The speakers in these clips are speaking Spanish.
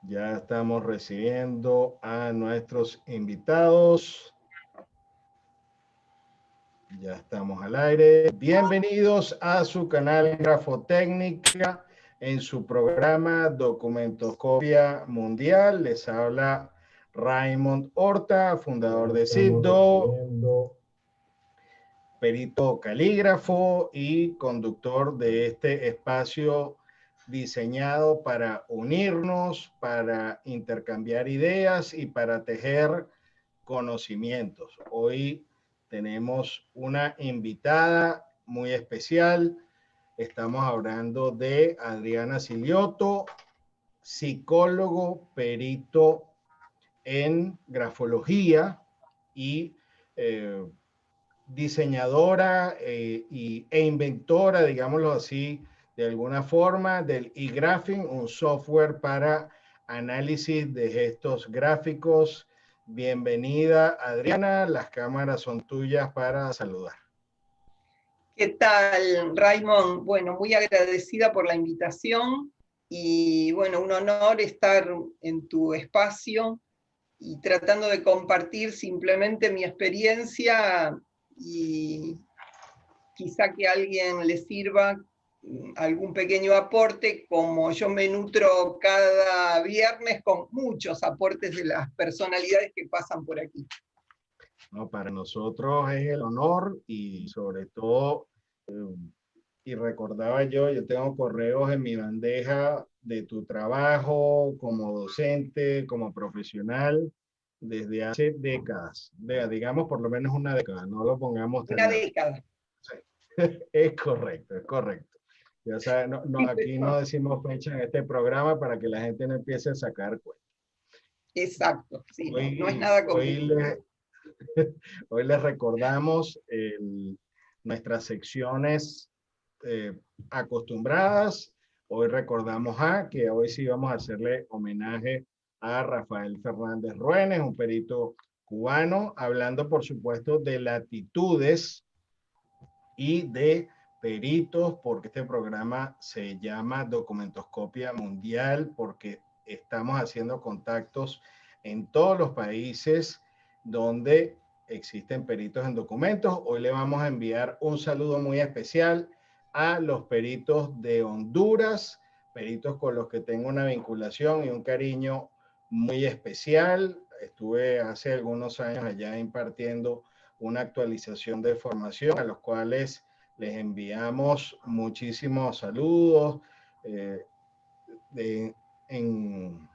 Ya estamos recibiendo a nuestros invitados. Ya estamos al aire. Bienvenidos a su canal Grafotécnica en su programa Documentoscopia Mundial. Les habla Raymond Horta, fundador de CIDO, perito calígrafo y conductor de este espacio diseñado para unirnos, para intercambiar ideas y para tejer conocimientos. Hoy tenemos una invitada muy especial. Estamos hablando de Adriana Silioto, psicólogo, perito en grafología y diseñadora e inventora, digámoslo así, de alguna forma, del eGraphing, un software para análisis de gestos gráficos. Bienvenida, Adriana. Las cámaras son tuyas para saludar. ¿Qué tal, Raymond? Bueno, muy agradecida por la invitación y bueno, un honor estar en tu espacio y tratando de compartir simplemente mi experiencia y quizá que a alguien le sirva algún pequeño aporte, como yo me nutro cada viernes con muchos aportes de las personalidades que pasan por aquí. No, para nosotros es el honor y sobre todo, y recordaba yo tengo correos en mi bandeja de tu trabajo como docente, como profesional, desde hace décadas, digamos por lo menos una década, no lo pongamos tan Una largo. década. Sí. Es correcto, es correcto. Ya saben, aquí no decimos fecha en este programa para que la gente no empiece a sacar cuentas. Exacto, sí, no es Hoy, nada hoy, complicado. hoy les recordamos nuestras secciones acostumbradas. Hoy recordamos que hoy sí vamos a hacerle homenaje a Rafael Fernández Ruénes, un perito cubano, hablando por supuesto de latitudes y de peritos, porque este programa se llama Documentoscopia Mundial, porque estamos haciendo contactos en todos los países donde existen peritos en documentos. Hoy le vamos a enviar un saludo muy especial a los peritos de Honduras, peritos con los que tengo una vinculación y un cariño muy especial. Estuve hace algunos años allá impartiendo una actualización de formación a los cuales les enviamos muchísimos saludos. En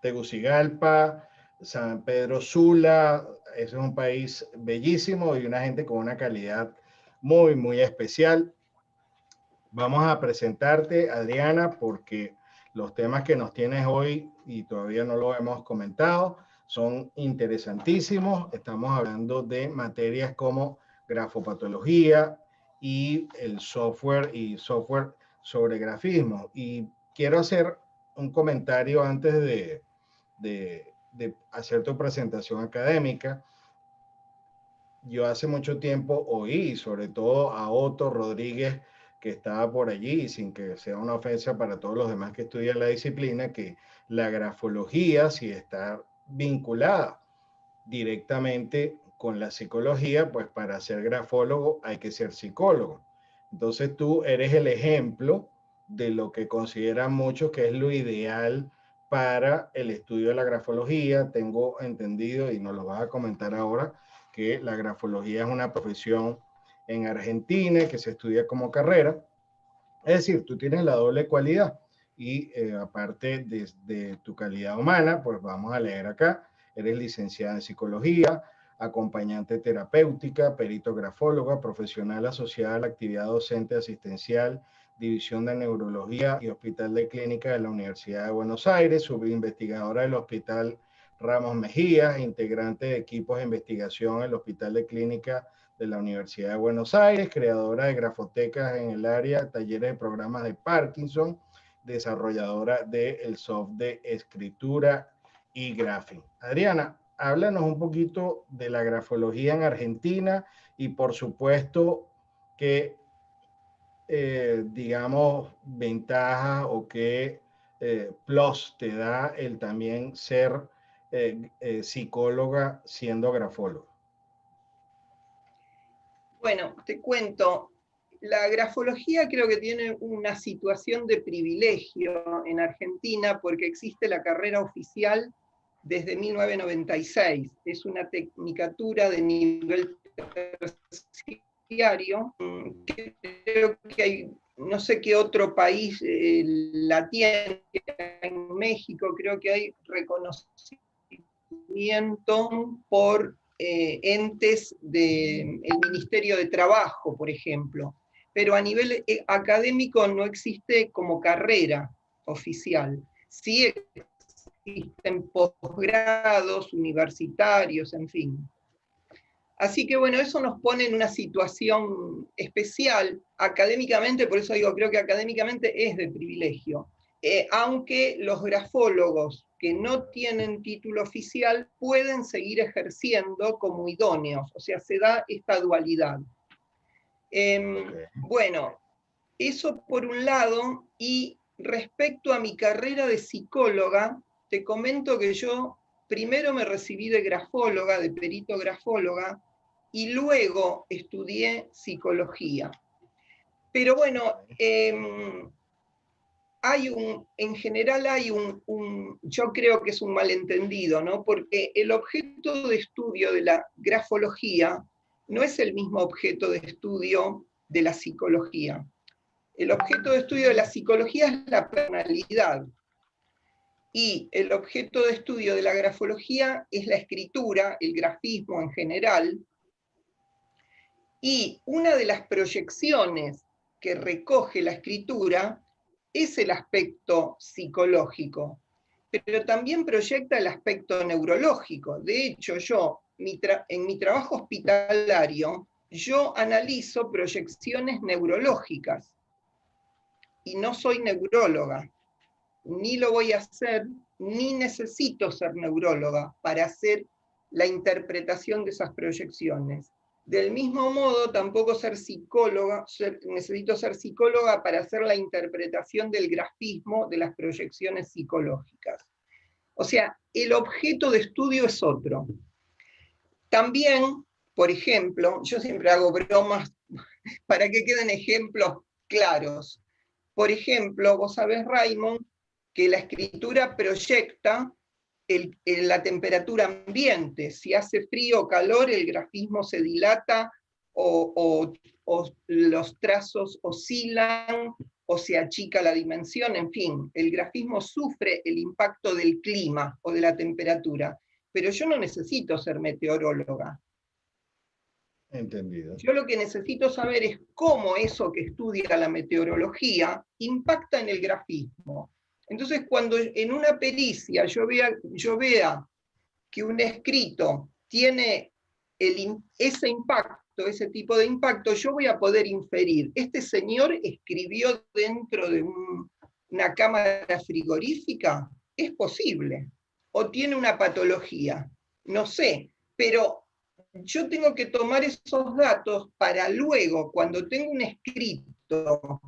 Tegucigalpa, San Pedro Sula, es un país bellísimo y una gente con una calidad muy, muy especial. Vamos a presentarte, Adriana, porque los temas que nos tienes hoy, y todavía no lo hemos comentado, son interesantísimos. Estamos hablando de materias como grafopatología y el software y software sobre grafismo. Y quiero hacer un comentario antes de hacer tu presentación académica. Yo hace mucho tiempo oí, sobre todo a Otto Rodríguez, que estaba por allí, y sin que sea una ofensa para todos los demás que estudian la disciplina, que la grafología, si está vinculada directamente con la psicología, pues para ser grafólogo hay que ser psicólogo. Entonces tú eres el ejemplo de lo que consideran muchos que es lo ideal para el estudio de la grafología. Tengo entendido, y nos lo vas a comentar ahora, que la grafología es una profesión en Argentina que se estudia como carrera. Es decir, tú tienes la doble cualidad y aparte de tu calidad humana, pues vamos a leer acá, eres licenciada en psicología, acompañante terapéutica, perito grafóloga, profesional asociada a la actividad docente asistencial, división de neurología y hospital de clínica de la Universidad de Buenos Aires, subinvestigadora del Hospital Ramos Mejía, integrante de equipos de investigación en el Hospital de Clínica de la Universidad de Buenos Aires, creadora de grafotecas en el área, talleres de programas de Parkinson, desarrolladora del software de escritura y grafing. Adriana, háblanos un poquito de la grafología en Argentina y por supuesto qué, digamos, ventajas o qué plus te da el también ser psicóloga siendo grafóloga? Bueno, te cuento, la grafología creo que tiene una situación de privilegio en Argentina porque existe la carrera oficial desde 1996. Es una tecnicatura de nivel terciario, que creo que hay, no sé qué otro país la tiene, en México creo que hay reconocimiento por entes del Ministerio de Trabajo, por ejemplo, pero a nivel académico no existe como carrera oficial. Sí existen posgrados universitarios, en fin. Así que bueno, eso nos pone en una situación especial académicamente, por eso digo, creo que académicamente es de privilegio. Aunque los grafólogos que no tienen título oficial pueden seguir ejerciendo como idóneos, o sea, se da esta dualidad. Okay. Bueno, eso por un lado, y respecto a mi carrera de psicóloga, te comento que yo primero me recibí de grafóloga, de perito grafóloga, y luego estudié psicología. Pero bueno, en general hay yo creo que es un malentendido, ¿no? Porque el objeto de estudio de la grafología no es el mismo objeto de estudio de la psicología. El objeto de estudio de la psicología es la personalidad. Y el objeto de estudio de la grafología es la escritura, el grafismo en general. Y una de las proyecciones que recoge la escritura es el aspecto psicológico, pero también proyecta el aspecto neurológico. De hecho, yo, en mi trabajo hospitalario, yo analizo proyecciones neurológicas. Y no soy neuróloga, ni lo voy a hacer, ni necesito ser neuróloga para hacer la interpretación de esas proyecciones. Del mismo modo, tampoco necesito ser psicóloga para hacer la interpretación del grafismo de las proyecciones psicológicas. O sea, el objeto de estudio es otro. También, por ejemplo, yo siempre hago bromas para que queden ejemplos claros. Por ejemplo, vos sabés, Raymond, que la escritura proyecta la temperatura ambiente. Si hace frío o calor, el grafismo se dilata o los trazos oscilan o se achica la dimensión, en fin, el grafismo sufre el impacto del clima o de la temperatura. Pero yo no necesito ser meteoróloga. Entendido. Yo lo que necesito saber es cómo eso que estudia la meteorología impacta en el grafismo. Entonces, cuando en una pericia yo vea que un escrito tiene ese impacto, ese tipo de impacto, yo voy a poder inferir, este señor escribió dentro de una cámara frigorífica, es posible, o tiene una patología, no sé, pero yo tengo que tomar esos datos para luego, cuando tengo un escrito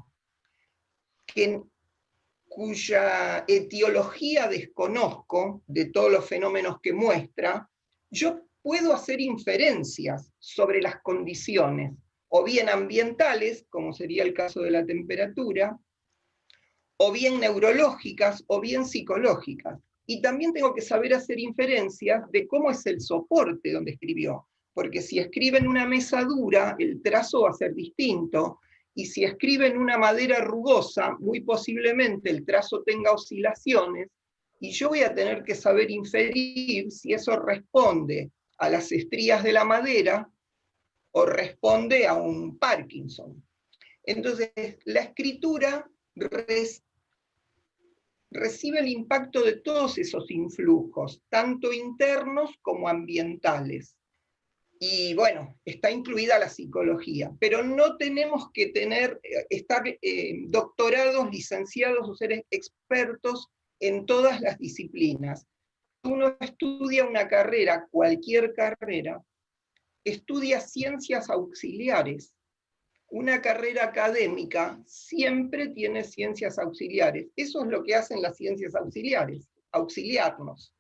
cuya etiología desconozco de todos los fenómenos que muestra, yo puedo hacer inferencias sobre las condiciones, o bien ambientales, como sería el caso de la temperatura, o bien neurológicas, o bien psicológicas. Y también tengo que saber hacer inferencias de cómo es el soporte donde escribió, porque si escribe en una mesa dura, el trazo va a ser distinto, y si escribe en una madera rugosa, muy posiblemente el trazo tenga oscilaciones, y yo voy a tener que saber inferir si eso responde a las estrías de la madera o responde a un Parkinson. Entonces, la escritura recibe el impacto de todos esos influjos, tanto internos como ambientales. Y bueno, está incluida la psicología, pero no tenemos que estar doctorados, licenciados o ser expertos en todas las disciplinas. Uno estudia una carrera, cualquier carrera, estudia ciencias auxiliares. una carrera académica siempre tiene ciencias auxiliares. Eso es lo que hacen las ciencias auxiliares, auxiliarnos.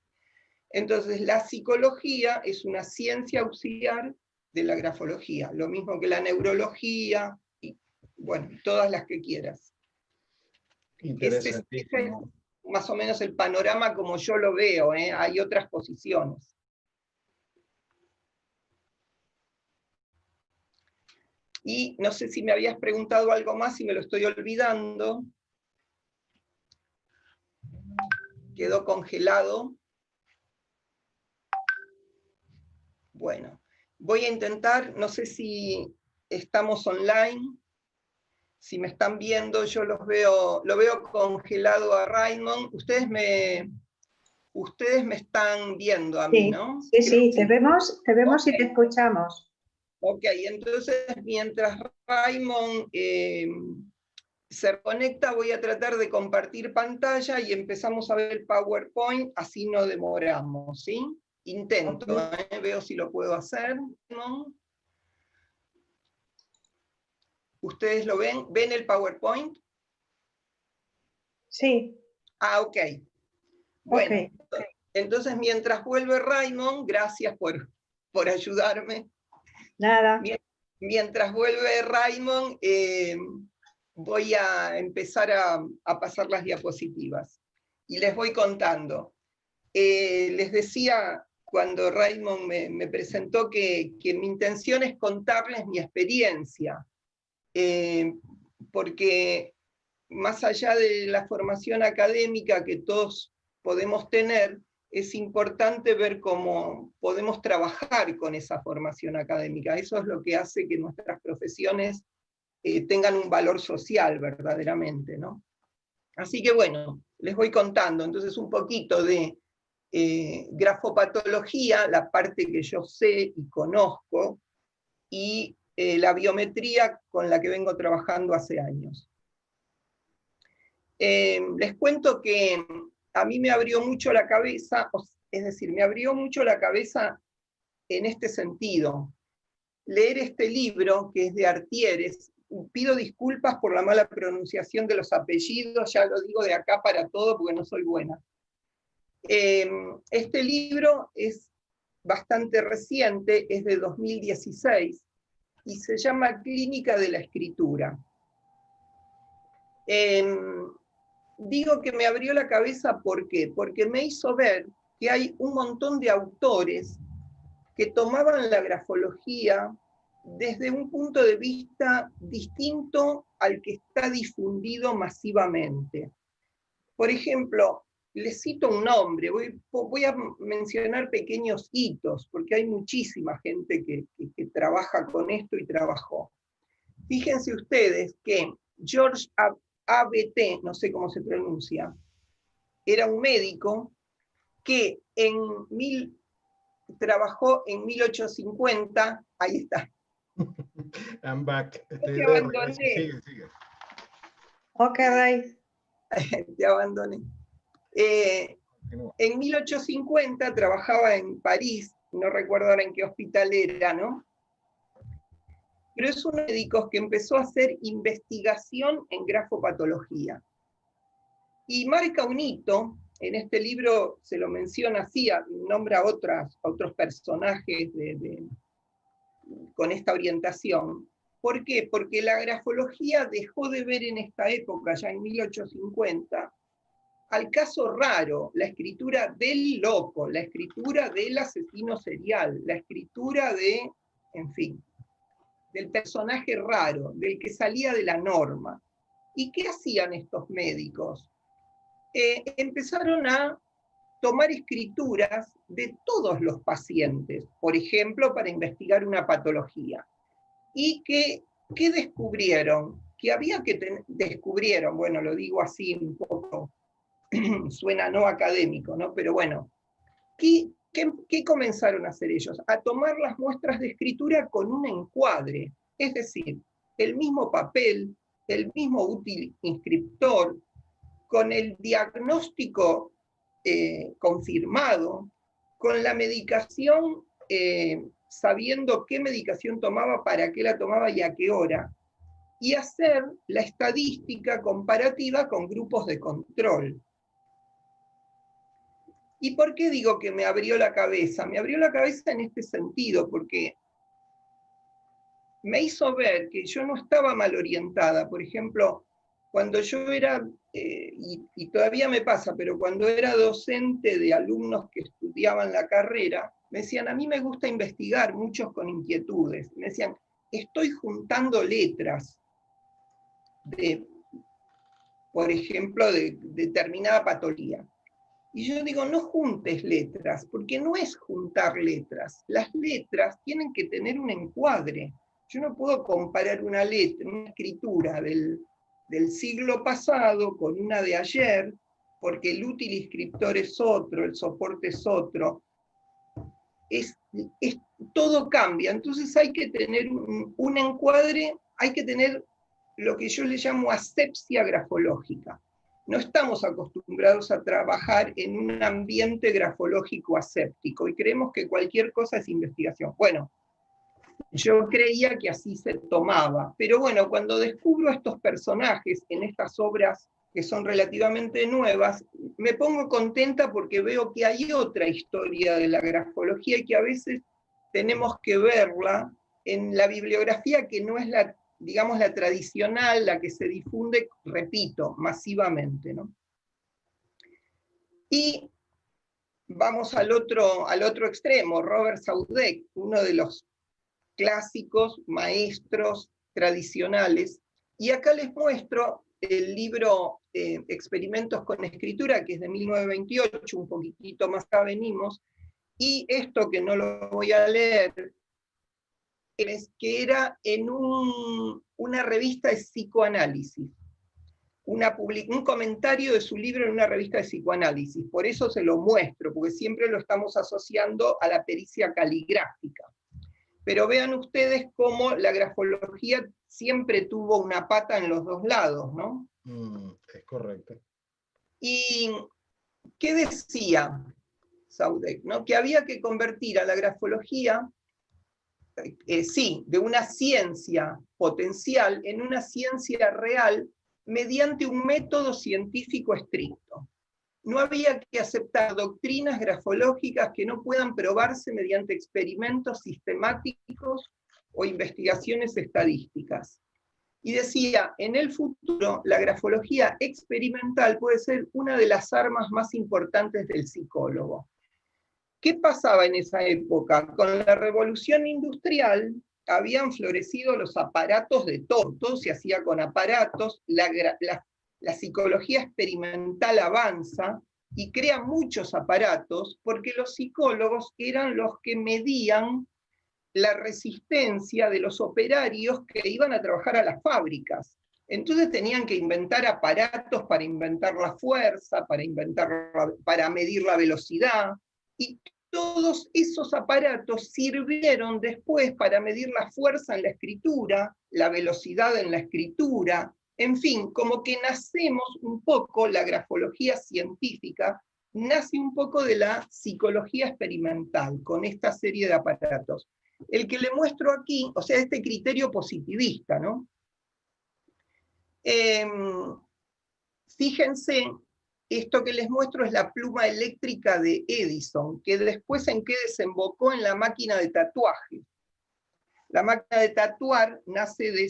Entonces, la psicología es una ciencia auxiliar de la grafología, lo mismo que la neurología, y bueno, todas las que quieras. Ese es más o menos el panorama como yo lo veo, ¿eh? Hay otras posiciones. Y no sé si me habías preguntado algo más, si me lo estoy olvidando. Quedó congelado. Bueno, voy a intentar, no sé si estamos online, si me están viendo, yo lo veo congelado a Raymond. Ustedes me están viendo a mí, ¿no? Sí, sí, te vemos Okay. Y te escuchamos. Ok, entonces mientras Raymond se conecta, voy a tratar de compartir pantalla y empezamos a ver el PowerPoint, así no demoramos, ¿sí? Intento, veo si lo puedo hacer, ¿no? ¿Ustedes lo ven? ¿Ven el PowerPoint? Sí. Ah, ok. Bueno, okay. Entonces mientras vuelve Raymond, gracias por ayudarme. Nada. Mientras vuelve Raymond, voy a empezar a pasar las diapositivas. Y les voy contando. Les decía cuando Raymond me presentó que mi intención es contarles mi experiencia, porque más allá de la formación académica que todos podemos tener, es importante ver cómo podemos trabajar con esa formación académica. Eso es lo que hace que nuestras profesiones tengan un valor social verdaderamente, ¿no? Así que bueno, les voy contando entonces un poquito de grafopatología, la parte que yo sé y conozco, y la biometría con la que vengo trabajando hace años. Les cuento que a mí me abrió mucho la cabeza, es decir, me abrió mucho la cabeza en este sentido. Leer este libro, que es de Artieres, pido disculpas por la mala pronunciación de los apellidos, ya lo digo de acá para todo porque no soy buena. Este libro es bastante reciente, es de 2016, y se llama Clínica de la Escritura. Digo que me abrió la cabeza, ¿por qué? Porque me hizo ver que hay un montón de autores que tomaban la grafología desde un punto de vista distinto al que está difundido masivamente. Por ejemplo, les cito un nombre, voy a mencionar pequeños hitos, porque hay muchísima gente que trabaja con esto y trabajó. Fíjense ustedes que George A.B.T., no sé cómo se pronuncia, era un médico que trabajó en 1850, ahí está. I'm back. Te abandoné. Sigue. Ok, Ray. Te abandoné. En 1850 trabajaba en París, no recuerdo ahora en qué hospital era, ¿no? Pero es un médico que empezó a hacer investigación en grafopatología. Y marca un hito, en este libro se lo menciona así, nombra a otros personajes con esta orientación. ¿Por qué? Porque la grafología dejó de ver en esta época, ya en 1850, al caso raro, la escritura del loco, la escritura del asesino serial, la escritura en fin, del personaje raro, del que salía de la norma. ¿Y qué hacían estos médicos? Empezaron a tomar escrituras de todos los pacientes, por ejemplo, para investigar una patología. ¿Y qué descubrieron? Que había que descubrieron, bueno, lo digo así un poco, suena no académico, ¿no? Pero bueno, ¿qué comenzaron a hacer ellos? A tomar las muestras de escritura con un encuadre, es decir, el mismo papel, el mismo útil inscriptor, con el diagnóstico confirmado, con la medicación, sabiendo qué medicación tomaba, para qué la tomaba y a qué hora. y hacer la estadística comparativa con grupos de control. ¿Y por qué digo que me abrió la cabeza? Me abrió la cabeza en este sentido, porque me hizo ver que yo no estaba mal orientada. Por ejemplo, cuando yo era, y todavía me pasa, pero cuando era docente de alumnos que estudiaban la carrera, me decían, a mí me gusta investigar, muchos con inquietudes. Me decían, estoy juntando letras por ejemplo, de determinada patología. Y yo digo, no juntes letras, porque no es juntar letras. Las letras tienen que tener un encuadre. Yo no puedo comparar una letra, una escritura del siglo pasado con una de ayer, porque el útil inscriptor es otro, el soporte es otro. Todo cambia, entonces hay que tener un encuadre, hay que tener lo que yo le llamo asepsia grafológica. No estamos acostumbrados a trabajar en un ambiente grafológico aséptico y creemos que cualquier cosa es investigación. Bueno, yo creía que así se tomaba, pero bueno, cuando descubro a estos personajes en estas obras que son relativamente nuevas, me pongo contenta porque veo que hay otra historia de la grafología y que a veces tenemos que verla en la bibliografía que no es la, digamos, la tradicional, la que se difunde, repito, masivamente, ¿no? Y vamos al otro extremo, Robert Saudek, uno de los clásicos, maestros tradicionales, y acá les muestro el libro Experimentos con Escritura, que es de 1928, un poquitito más acá venimos, y esto que no lo voy a leer, es que era en una revista de psicoanálisis, un comentario de su libro en una revista de psicoanálisis, por eso se lo muestro, porque siempre lo estamos asociando a la pericia caligráfica. Pero vean ustedes cómo la grafología siempre tuvo una pata en los dos lados, ¿no? Es correcto. ¿Y qué decía Saudek? ¿No? Que había que convertir a la grafología, sí, de una ciencia potencial en una ciencia real mediante un método científico estricto. No había que aceptar doctrinas grafológicas que no puedan probarse mediante experimentos sistemáticos o investigaciones estadísticas. Y decía, en el futuro, la grafología experimental puede ser una de las armas más importantes del psicólogo. ¿Qué pasaba en esa época? Con la revolución industrial habían florecido los aparatos de todo se hacía con aparatos, la psicología experimental avanza y crea muchos aparatos porque los psicólogos eran los que medían la resistencia de los operarios que iban a trabajar a las fábricas. Entonces tenían que inventar aparatos para inventar la fuerza, para medir la velocidad, y todos esos aparatos sirvieron después para medir la fuerza en la escritura, la velocidad en la escritura, en fin, como que nacemos un poco, la grafología científica nace un poco de la psicología experimental, con esta serie de aparatos. El que le muestro aquí, o sea, este criterio positivista, ¿no? Fíjense, esto que les muestro es la pluma eléctrica de Edison, que después en qué desembocó en la máquina de tatuaje. La máquina de tatuar nace de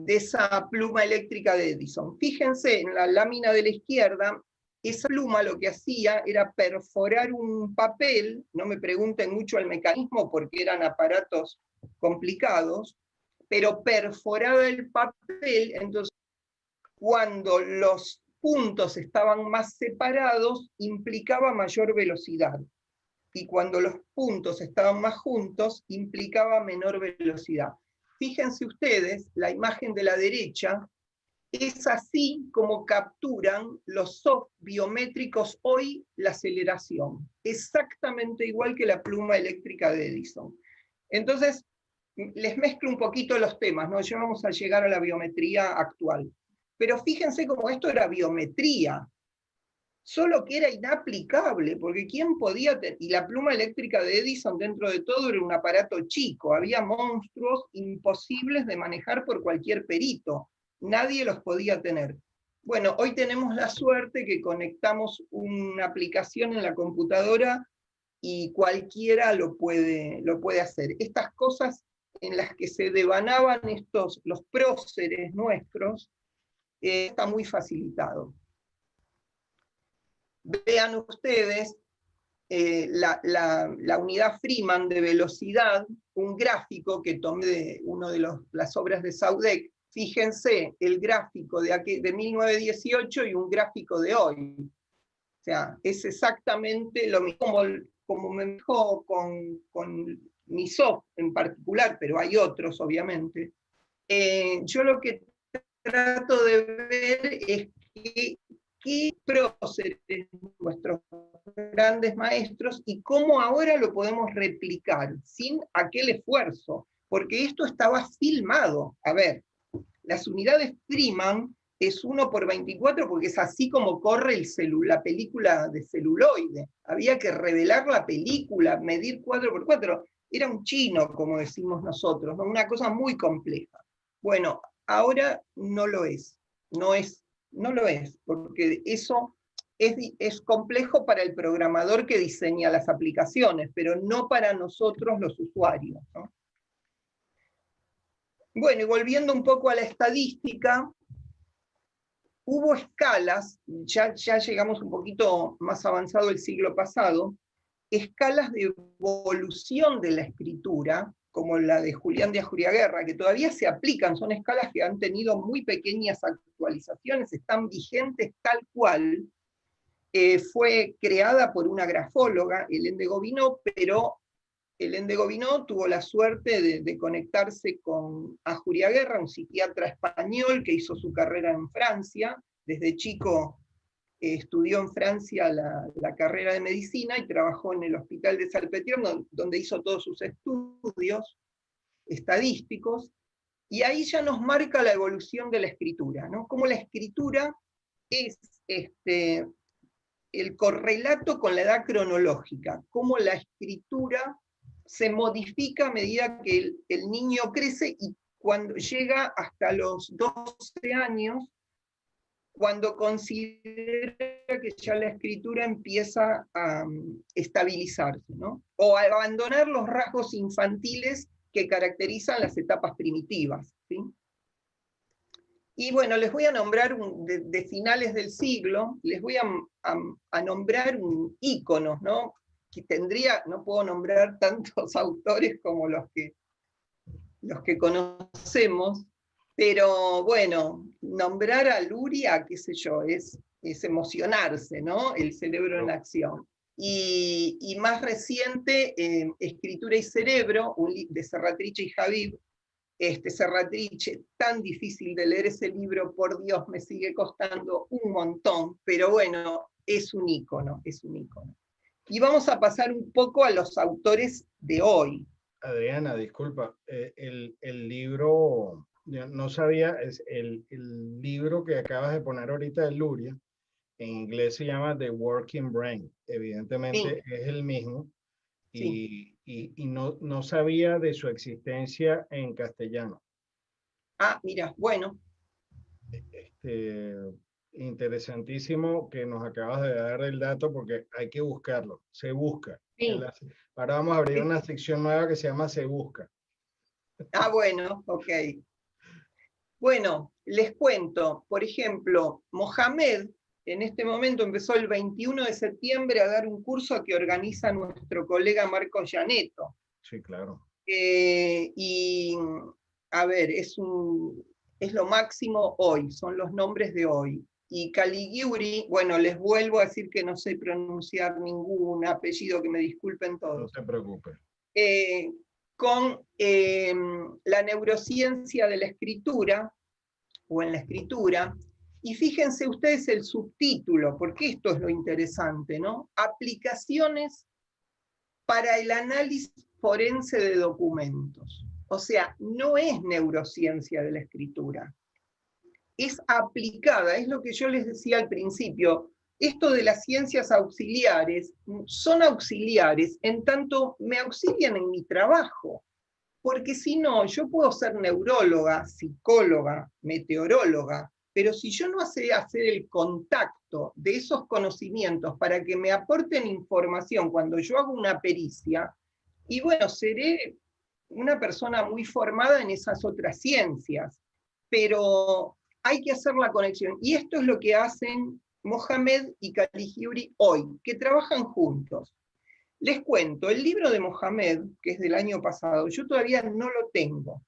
esa pluma eléctrica de Edison. Fíjense, en la lámina de la izquierda, esa pluma lo que hacía era perforar un papel, no me pregunten mucho el mecanismo porque eran aparatos complicados, pero perforaba el papel, entonces cuando los puntos estaban más separados, implicaba mayor velocidad. Y cuando los puntos estaban más juntos, implicaba menor velocidad. Fíjense ustedes, la imagen de la derecha, es así como capturan los soft biométricos hoy la aceleración. Exactamente igual que la pluma eléctrica de Edison. Entonces, les mezclo un poquito los temas, ¿no? Ya vamos a llegar a la biometría actual. Pero fíjense cómo esto era biometría. solo que era inaplicable, porque ¿quién podía y la pluma eléctrica de Edison dentro de todo era un aparato chico, había monstruos imposibles de manejar por cualquier perito, nadie los podía tener. Bueno, hoy tenemos la suerte que conectamos una aplicación en la computadora y cualquiera lo puede hacer. Estas cosas en las que se devanaban los próceres nuestros, está muy facilitado. Vean ustedes la unidad Freeman de velocidad, un gráfico que tomé de una de las obras de Saudek. Fíjense el gráfico de 1918 y un gráfico de hoy. O sea, es exactamente lo mismo, como me dijo con Misov en particular, pero hay otros obviamente. Yo lo que trato de ver es qué próceres nuestros grandes maestros y cómo ahora lo podemos replicar sin aquel esfuerzo, porque esto estaba filmado. A ver, las unidades Freeman es 1×24 porque es así como corre la película de celuloide. Había que revelar la película, medir 4×4. Era un chino, como decimos nosotros, ¿no? Una cosa muy compleja. Bueno, ahora no lo es. No lo es, porque eso es complejo para el programador que diseña las aplicaciones, pero no para nosotros los usuarios, ¿no? Bueno, y volviendo un poco a la estadística, hubo escalas, ya llegamos un poquito más avanzado el siglo pasado, escalas de evolución de la escritura, como la de Julián de Ajuriaguerra, que todavía se aplican, son escalas que han tenido muy pequeñas actualizaciones, están vigentes tal cual. Fue creada por una grafóloga, Hélène de Gobineau, pero Hélène de Gobineau tuvo la suerte de conectarse con Ajuriaguerra, un psiquiatra español que hizo su carrera en Francia. Desde chico estudió en Francia la carrera de medicina y trabajó en el hospital de Salpêtrière, donde hizo todos sus estudios estadísticos, y ahí ya nos marca la evolución de la escritura, ¿no? Cómo la escritura es el correlato con la edad cronológica, cómo la escritura se modifica a medida que el niño crece y cuando llega hasta los 12 años, cuando considera que ya la escritura empieza a estabilizarse, ¿no? O a abandonar los rasgos infantiles que caracterizan las etapas primitivas, ¿sí? Y bueno, les voy a nombrar de finales del siglo, les voy a nombrar un ícono, ¿no? Que no puedo nombrar tantos autores como los que conocemos, pero bueno, nombrar a Luria, qué sé yo, es emocionarse, ¿no? El cerebro en acción. Y más reciente, Escritura y Cerebro, de Serratrice y Habib. Serratrice, tan difícil de leer ese libro, por Dios, me sigue costando un montón, pero bueno, es un ícono, es un ícono. Y vamos a pasar un poco a los autores de hoy. Adriana, disculpa, el libro, no sabía, es el libro que acabas de poner ahorita de Luria, en inglés se llama The Working Brain, evidentemente sí. Es el mismo, sí. y no sabía de su existencia en castellano. Ah, mira, bueno. Interesantísimo que nos acabas de dar el dato porque hay que buscarlo, se busca. Sí. Ahora vamos a abrir una sección nueva que se llama Se Busca. Ah, bueno, ok. Bueno, les cuento, por ejemplo, Mohamed en este momento empezó el 21 de septiembre a dar un curso que organiza nuestro colega Marco Gianetto. Sí, claro. Y a ver, es lo máximo hoy, son los nombres de hoy. Y Caligiuri, bueno, les vuelvo a decir que no sé pronunciar ningún apellido, que me disculpen todos. No se preocupe. Con la neurociencia de la escritura, o en la escritura, y fíjense ustedes el subtítulo, porque esto es lo interesante, ¿no? Aplicaciones para el análisis forense de documentos. O sea, no es neurociencia de la escritura, es aplicada, es lo que yo les decía al principio. esto de las ciencias auxiliares son auxiliares en tanto me auxilian en mi trabajo. Porque si no, yo puedo ser neuróloga, psicóloga, meteoróloga, pero si yo no sé hacer el contacto de esos conocimientos para que me aporten información cuando yo hago una pericia, y bueno, seré una persona muy formada en esas otras ciencias, pero hay que hacer la conexión. Y esto es lo que hacen Mohamed y Caligiuri hoy, que trabajan juntos. Les cuento, el libro de Mohamed, que es del año pasado, yo todavía no lo tengo.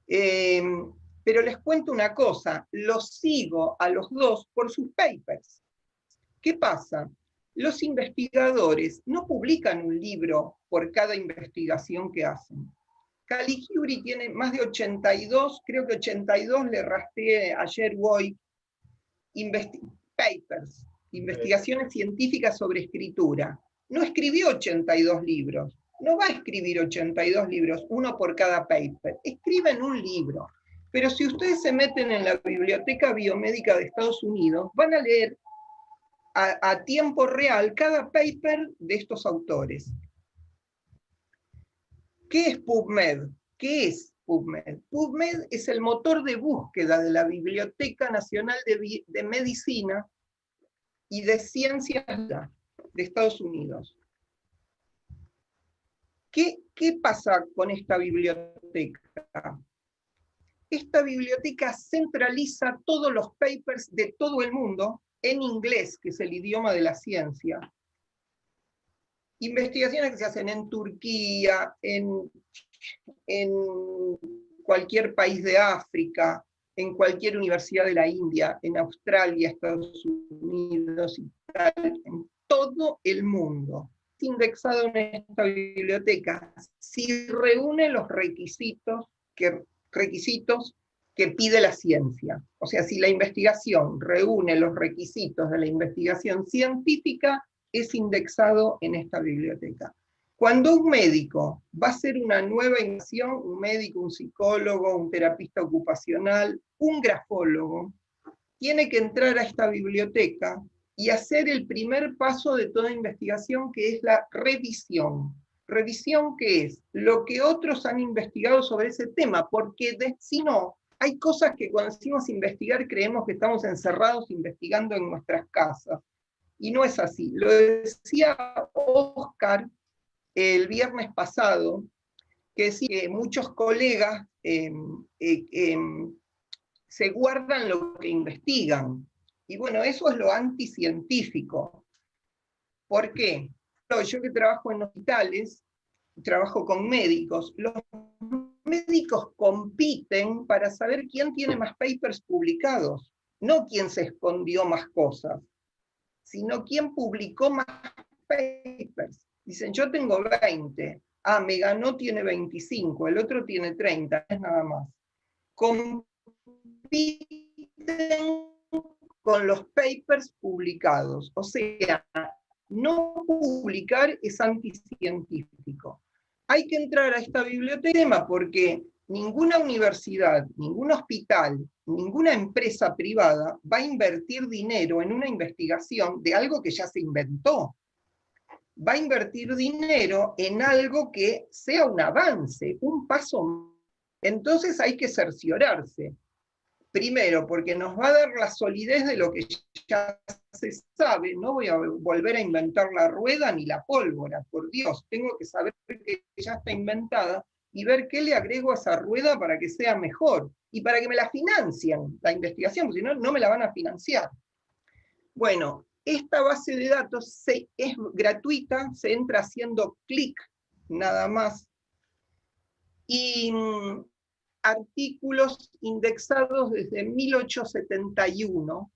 Pero les cuento una cosa, los sigo a los dos por sus papers. ¿Qué pasa? Los investigadores no publican un libro por cada investigación que hacen. Caligiuri tiene más de 82, creo que 82 le rastreé ayer hoy, papers, investigaciones científicas sobre escritura. No escribió 82 libros, no va a escribir 82 libros, uno por cada paper, escriben un libro. Pero si ustedes se meten en la Biblioteca Biomédica de Estados Unidos, van a leer a tiempo real cada paper de estos autores. ¿Qué es PubMed? ¿Qué es PubMed? PubMed es el motor de búsqueda de la Biblioteca Nacional de Medicina y de Ciencias de Estados Unidos. ¿Qué pasa con esta biblioteca? Esta biblioteca centraliza todos los papers de todo el mundo en inglés, que es el idioma de la ciencia. Investigaciones que se hacen en Turquía, en cualquier país de África, en cualquier universidad de la India, en Australia, Estados Unidos, Italia, en todo el mundo. Indexado en esta biblioteca, si reúne los requisitos que pide la ciencia. O sea, si la investigación reúne los requisitos de la investigación científica, es indexado en esta biblioteca. Cuando un médico va a hacer una nueva investigación, un médico, un psicólogo, un terapista ocupacional, un grafólogo, tiene que entrar a esta biblioteca y hacer el primer paso de toda investigación, que es la revisión. ¿Revisión qué es? Lo que otros han investigado sobre ese tema, porque si no, hay cosas que cuando decimos investigar creemos que estamos encerrados investigando en nuestras casas. Y no es así. Lo decía Oscar el viernes pasado, que decía que muchos colegas se guardan lo que investigan. Y bueno, eso es lo anticientífico. ¿Por qué? Yo que trabajo en hospitales, trabajo con médicos, los médicos compiten para saber quién tiene más papers publicados, no quién se escondió más cosas, sino quién publicó más papers. Dicen, yo tengo 20, me ganó, tiene 25, el otro tiene 30, es nada más. Compiten con los papers publicados, o sea, no publicar es anticientífico. Hay que entrar a esta biblioteca porque ninguna universidad, ningún hospital, ninguna empresa privada va a invertir dinero en una investigación de algo que ya se inventó. Va a invertir dinero en algo que sea un avance, un paso. Entonces hay que cerciorarse. Primero, porque nos va a dar la solidez de lo que ya se sabe. No voy a volver a inventar la rueda ni la pólvora, por Dios. Tengo que saber que ya está inventada y ver qué le agrego a esa rueda para que sea mejor. Y para que me la financien, la investigación, porque si no, no me la van a financiar. Bueno, esta base de datos es gratuita, se entra haciendo clic nada más. Y artículos indexados desde 1871,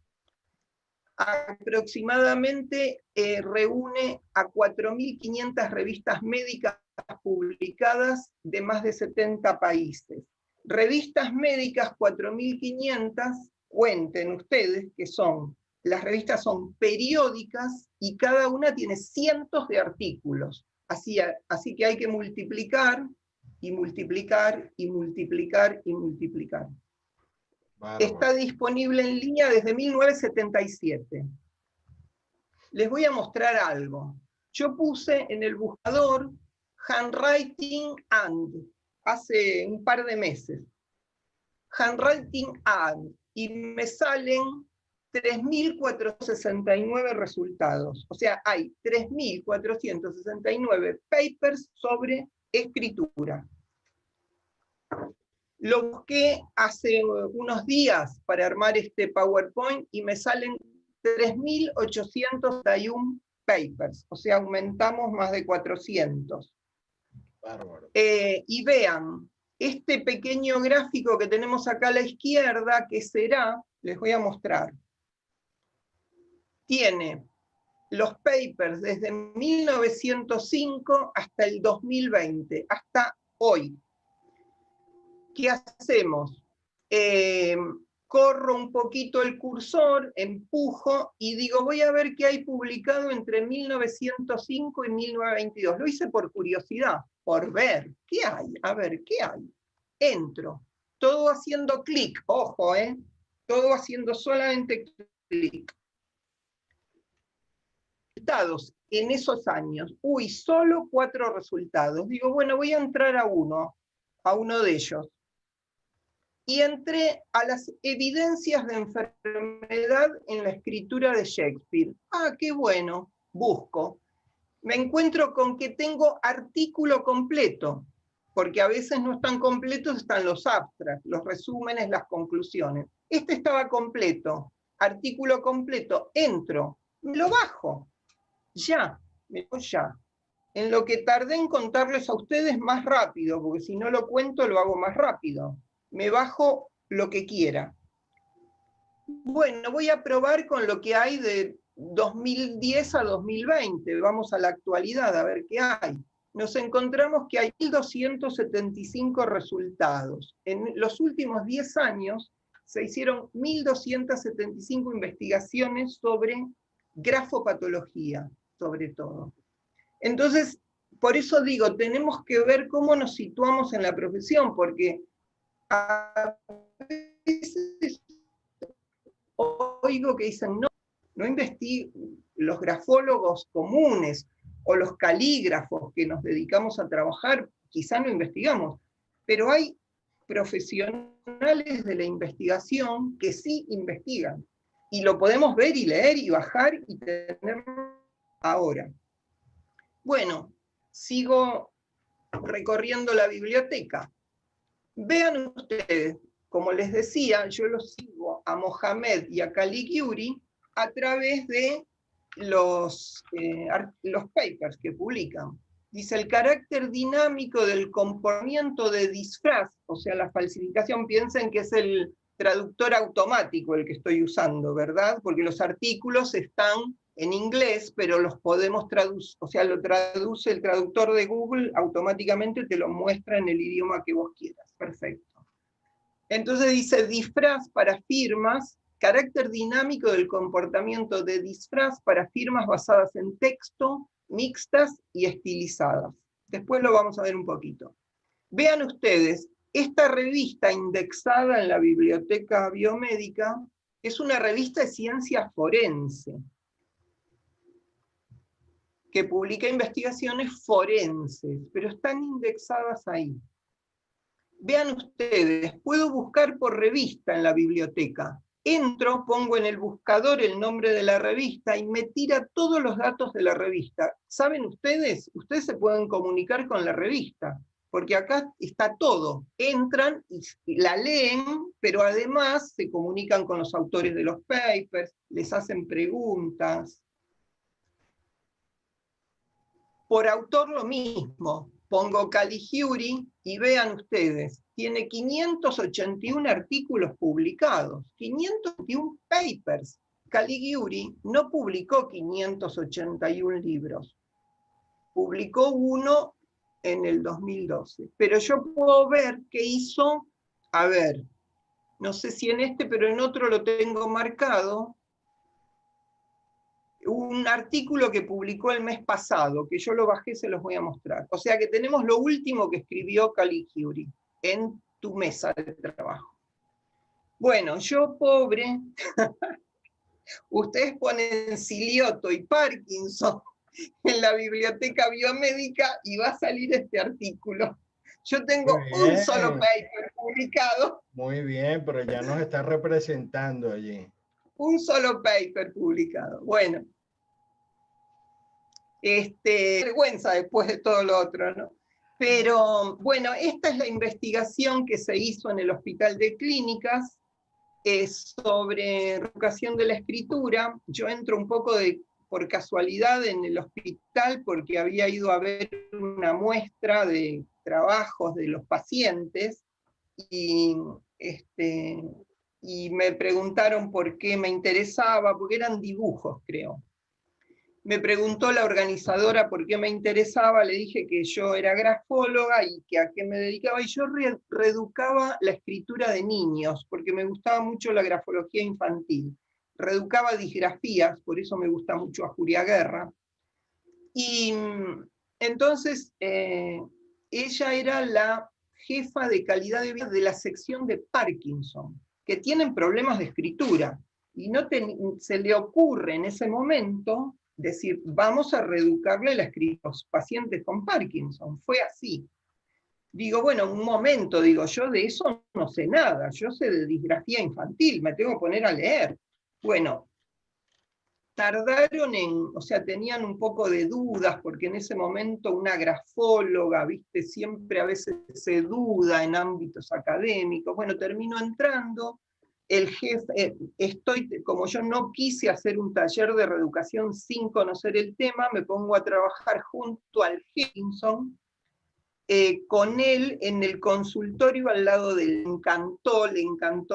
aproximadamente reúne a 4.500 revistas médicas publicadas de más de 70 países. Revistas médicas 4.500, cuenten ustedes que son, las revistas son periódicas y cada una tiene cientos de artículos. Así que hay que multiplicar, y multiplicar, y multiplicar, y multiplicar. Bárbaro. Está disponible en línea desde 1977. les voy a mostrar algo. Yo puse en el buscador handwriting and, hace un par de meses. Handwriting and, y me salen 3.469 resultados. O sea, hay 3.469 papers sobre escritura. Lo busqué hace unos días para armar este PowerPoint y me salen 3.861 papers, o sea, aumentamos más de 400. Bárbaro. Y vean, este pequeño gráfico que tenemos acá a la izquierda, que será, les voy a mostrar, tiene los papers desde 1905 hasta el 2020, hasta hoy. ¿Qué hacemos? Corro un poquito el cursor, empujo y digo, voy a ver qué hay publicado entre 1905 y 1922. Lo hice por curiosidad, por ver, ¿qué hay? A ver, ¿qué hay? Entro, todo haciendo clic, ojo, todo haciendo solamente clic. Resultados en esos años, uy, solo 4 resultados. Digo, bueno, voy a entrar a uno de ellos. Y entré a las evidencias de enfermedad en la escritura de Shakespeare. Ah, qué bueno, busco. Me encuentro con que tengo artículo completo, porque a veces no están completos, están los abstracts, los resúmenes, las conclusiones. Este estaba completo, artículo completo, entro, me lo bajo, ya, me lo ya. En lo que tardé en contarles a ustedes más rápido, porque si no lo cuento lo hago más rápido. Me bajo lo que quiera. Bueno, voy a probar con lo que hay de 2010 a 2020. Vamos a la actualidad a ver qué hay. Nos encontramos que hay 1.275 resultados. En los últimos 10 años se hicieron 1.275 investigaciones sobre grafopatología, sobre todo. Entonces, por eso digo, tenemos que ver cómo nos situamos en la profesión, porque a veces oigo que dicen, no investigo, los grafólogos comunes o los calígrafos que nos dedicamos a trabajar, quizá no investigamos, pero hay profesionales de la investigación que sí investigan, y lo podemos ver y leer y bajar y tenerlo ahora. Bueno, sigo recorriendo la biblioteca. Vean ustedes, como les decía, yo los sigo a Mohamed y a Caligiuri a través de los papers que publican. Dice, el carácter dinámico del comportamiento de disfraz, o sea, la falsificación, piensen que es el traductor automático el que estoy usando, ¿verdad? Porque los artículos están en inglés, pero los podemos traducir, o sea, lo traduce el traductor de Google, automáticamente te lo muestra en el idioma que vos quieras. Perfecto. Entonces dice, disfraz para firmas, carácter dinámico del comportamiento de disfraz para firmas basadas en texto, mixtas y estilizadas. Después lo vamos a ver un poquito. Vean ustedes, esta revista indexada en la Biblioteca Biomédica es una revista de ciencia forense, que publica investigaciones forenses, pero están indexadas ahí. Vean ustedes, puedo buscar por revista en la biblioteca. Entro, pongo en el buscador el nombre de la revista y me tira todos los datos de la revista. ¿Saben ustedes? Ustedes se pueden comunicar con la revista, porque acá está todo. Entran y la leen, pero además se comunican con los autores de los papers, les hacen preguntas. Por autor lo mismo, pongo Caligiuri y vean ustedes, tiene 581 artículos publicados, 581 papers. Caligiuri no publicó 581 libros, publicó uno en el 2012, pero yo puedo ver qué hizo, a ver, no sé si en este, pero en otro lo tengo marcado, un artículo que publicó el mes pasado, que yo lo bajé, se los voy a mostrar. O sea que tenemos lo último que escribió Caligiuri en tu mesa de trabajo. Bueno, yo pobre, Ustedes ponen Silioto y Parkinson en la biblioteca biomédica y va a salir este artículo. Yo tengo un solo paper publicado. Muy bien, pero ya nos está representando allí. Un solo paper publicado. Bueno. Vergüenza después de todo lo otro, ¿no? Pero bueno, esta es la investigación que se hizo en el Hospital de Clínicas sobre reeducación de la escritura. Yo entro un poco por casualidad en el hospital porque había ido a ver una muestra de trabajos de los pacientes y me preguntaron por qué me interesaba, porque eran dibujos, creo. Me preguntó la organizadora por qué me interesaba, le dije que yo era grafóloga y que a qué me dedicaba, y yo reeducaba la escritura de niños, porque me gustaba mucho la grafología infantil. Reeducaba disgrafías, por eso me gusta mucho Ajuria Guerra. Y entonces ella era la jefa de calidad de vida de la sección de Parkinson, que tienen problemas de escritura, y se le ocurre en ese momento decir, vamos a reeducarle la escritura a los pacientes con Parkinson. Fue así. Digo, bueno, un momento, digo, yo de eso no sé nada, yo sé de disgrafía infantil, me tengo que poner a leer. Bueno, tardaron o sea, tenían un poco de dudas, porque en ese momento una grafóloga, viste, siempre a veces se duda en ámbitos académicos. Bueno, terminó entrando, el jefe, como yo no quise hacer un taller de reeducación sin conocer el tema, me pongo a trabajar junto al Higginson, con él en el consultorio al lado le encantó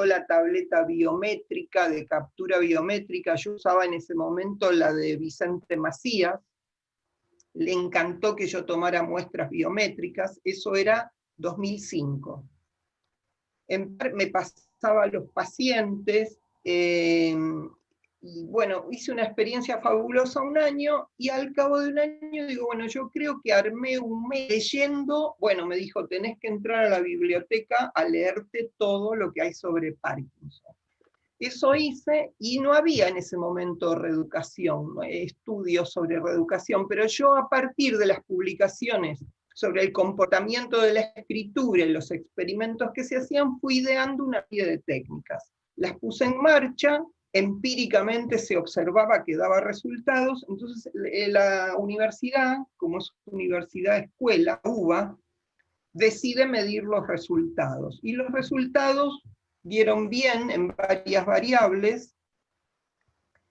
la tableta biométrica, de captura biométrica. Yo usaba en ese momento la de Vicente Macías, le encantó que yo tomara muestras biométricas, eso era 2005. Me pasaba a los pacientes, y bueno, hice una experiencia fabulosa un año, y al cabo de un año digo, bueno, yo creo que armé un mes leyendo. Bueno, me dijo, tenés que entrar a la biblioteca a leerte todo lo que hay sobre Parkinson. Eso hice, y no había en ese momento reeducación, estudios sobre reeducación, pero yo a partir de las publicaciones sobre el comportamiento de la escritura y los experimentos que se hacían, fui ideando una serie de técnicas. Las puse en marcha, empíricamente se observaba que daba resultados. Entonces la universidad, como es universidad escuela, UBA, decide medir los resultados. Y los resultados dieron bien en varias variables.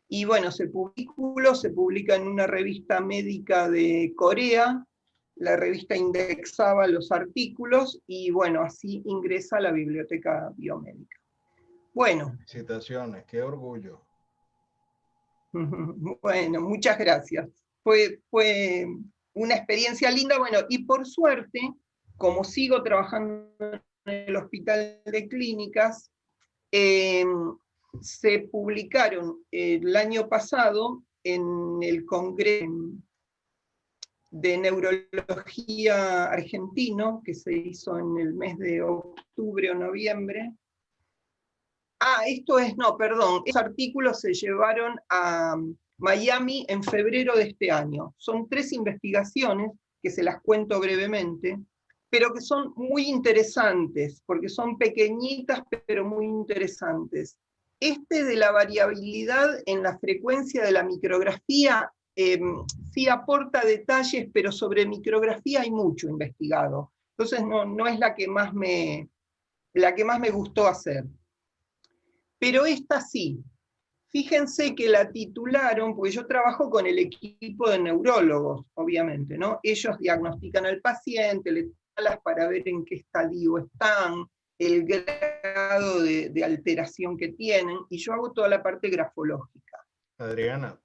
Y bueno, se publica en una revista médica de Corea. La revista indexaba los artículos, y bueno, así ingresa a la biblioteca biomédica. Bueno. Felicitaciones, qué orgullo. Bueno, muchas gracias. Fue una experiencia linda. Bueno, y por suerte, como sigo trabajando en el Hospital de Clínicas, se publicaron el año pasado en el Congreso de Neurología argentino, que se hizo en el mes de octubre o noviembre. Esos artículos se llevaron a Miami en febrero de este año. Son 3 investigaciones, que se las cuento brevemente, pero que son muy interesantes, porque son pequeñitas, pero muy interesantes. De la variabilidad en la frecuencia de la micrografía, sí aporta detalles, pero sobre micrografía hay mucho investigado. Entonces no es la que más me gustó hacer. Pero esta sí. Fíjense que la titularon, porque yo trabajo con el equipo de neurólogos, obviamente, ¿no? Ellos diagnostican al paciente, le talas para ver en qué estadio están, el grado de alteración que tienen, y yo hago toda la parte grafológica. Adriana,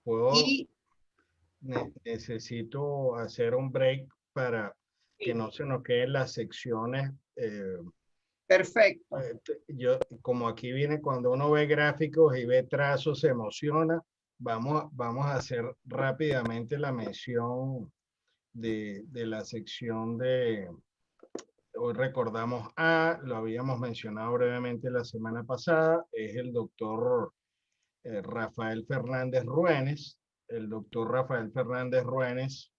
necesito hacer un break para que no se nos queden las secciones. Perfecto. Yo, como aquí viene, cuando uno ve gráficos y ve trazos, se emociona. Vamos a hacer rápidamente la mención de la sección de... Hoy recordamos lo habíamos mencionado brevemente la semana pasada, es el doctor Rafael Fernández Ruénes. El doctor Rafael Fernández Ruénes,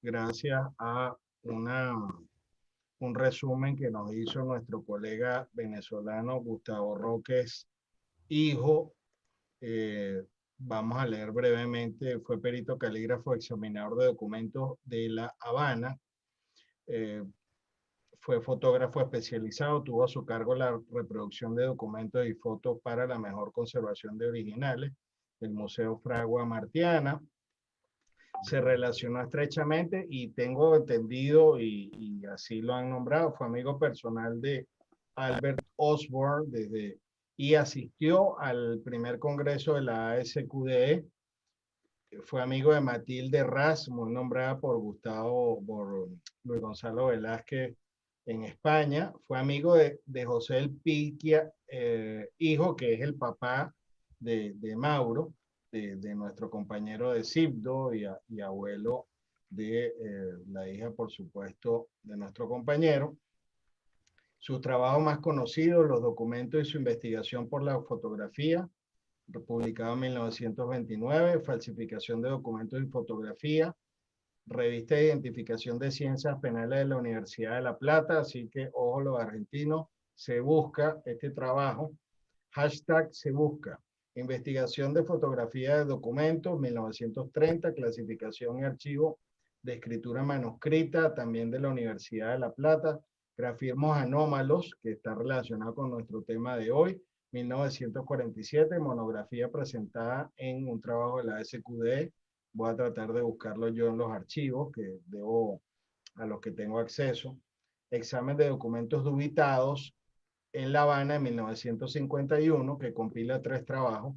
gracias a un resumen que nos hizo nuestro colega venezolano Gustavo Roques, hijo, vamos a leer brevemente. Fue perito calígrafo, examinador de documentos de La Habana, fue fotógrafo especializado, tuvo a su cargo la reproducción de documentos y fotos para la mejor conservación de originales del Museo Fragua Martiana. Se relacionó estrechamente y tengo entendido, y así lo han nombrado, fue amigo personal de Albert Osborne y asistió al primer congreso de la ASQDE. Fue amigo de Matilde Ras, muy nombrada por Luis Gonzalo Velázquez en España. Fue amigo de José El Piquia, hijo, que es el papá de Mauro, de nuestro compañero de Cibdo, y abuelo de la hija, por supuesto, de nuestro compañero. Sus trabajos más conocidos, los documentos y su investigación por la fotografía, publicado en 1929, falsificación de documentos y fotografía, revista de identificación de ciencias penales de la Universidad de La Plata, así que ojo los argentinos, se busca este trabajo, hashtag se busca, investigación de fotografía de documentos, 1930, clasificación y archivo de escritura manuscrita, también de la Universidad de La Plata, grafismos anómalos, que está relacionado con nuestro tema de hoy, 1947, monografía presentada en un trabajo de la SQD. Voy a tratar de buscarlo yo en los archivos a los que tengo acceso. Examen de documentos dubitados en La Habana en 1951, que compila 3 trabajos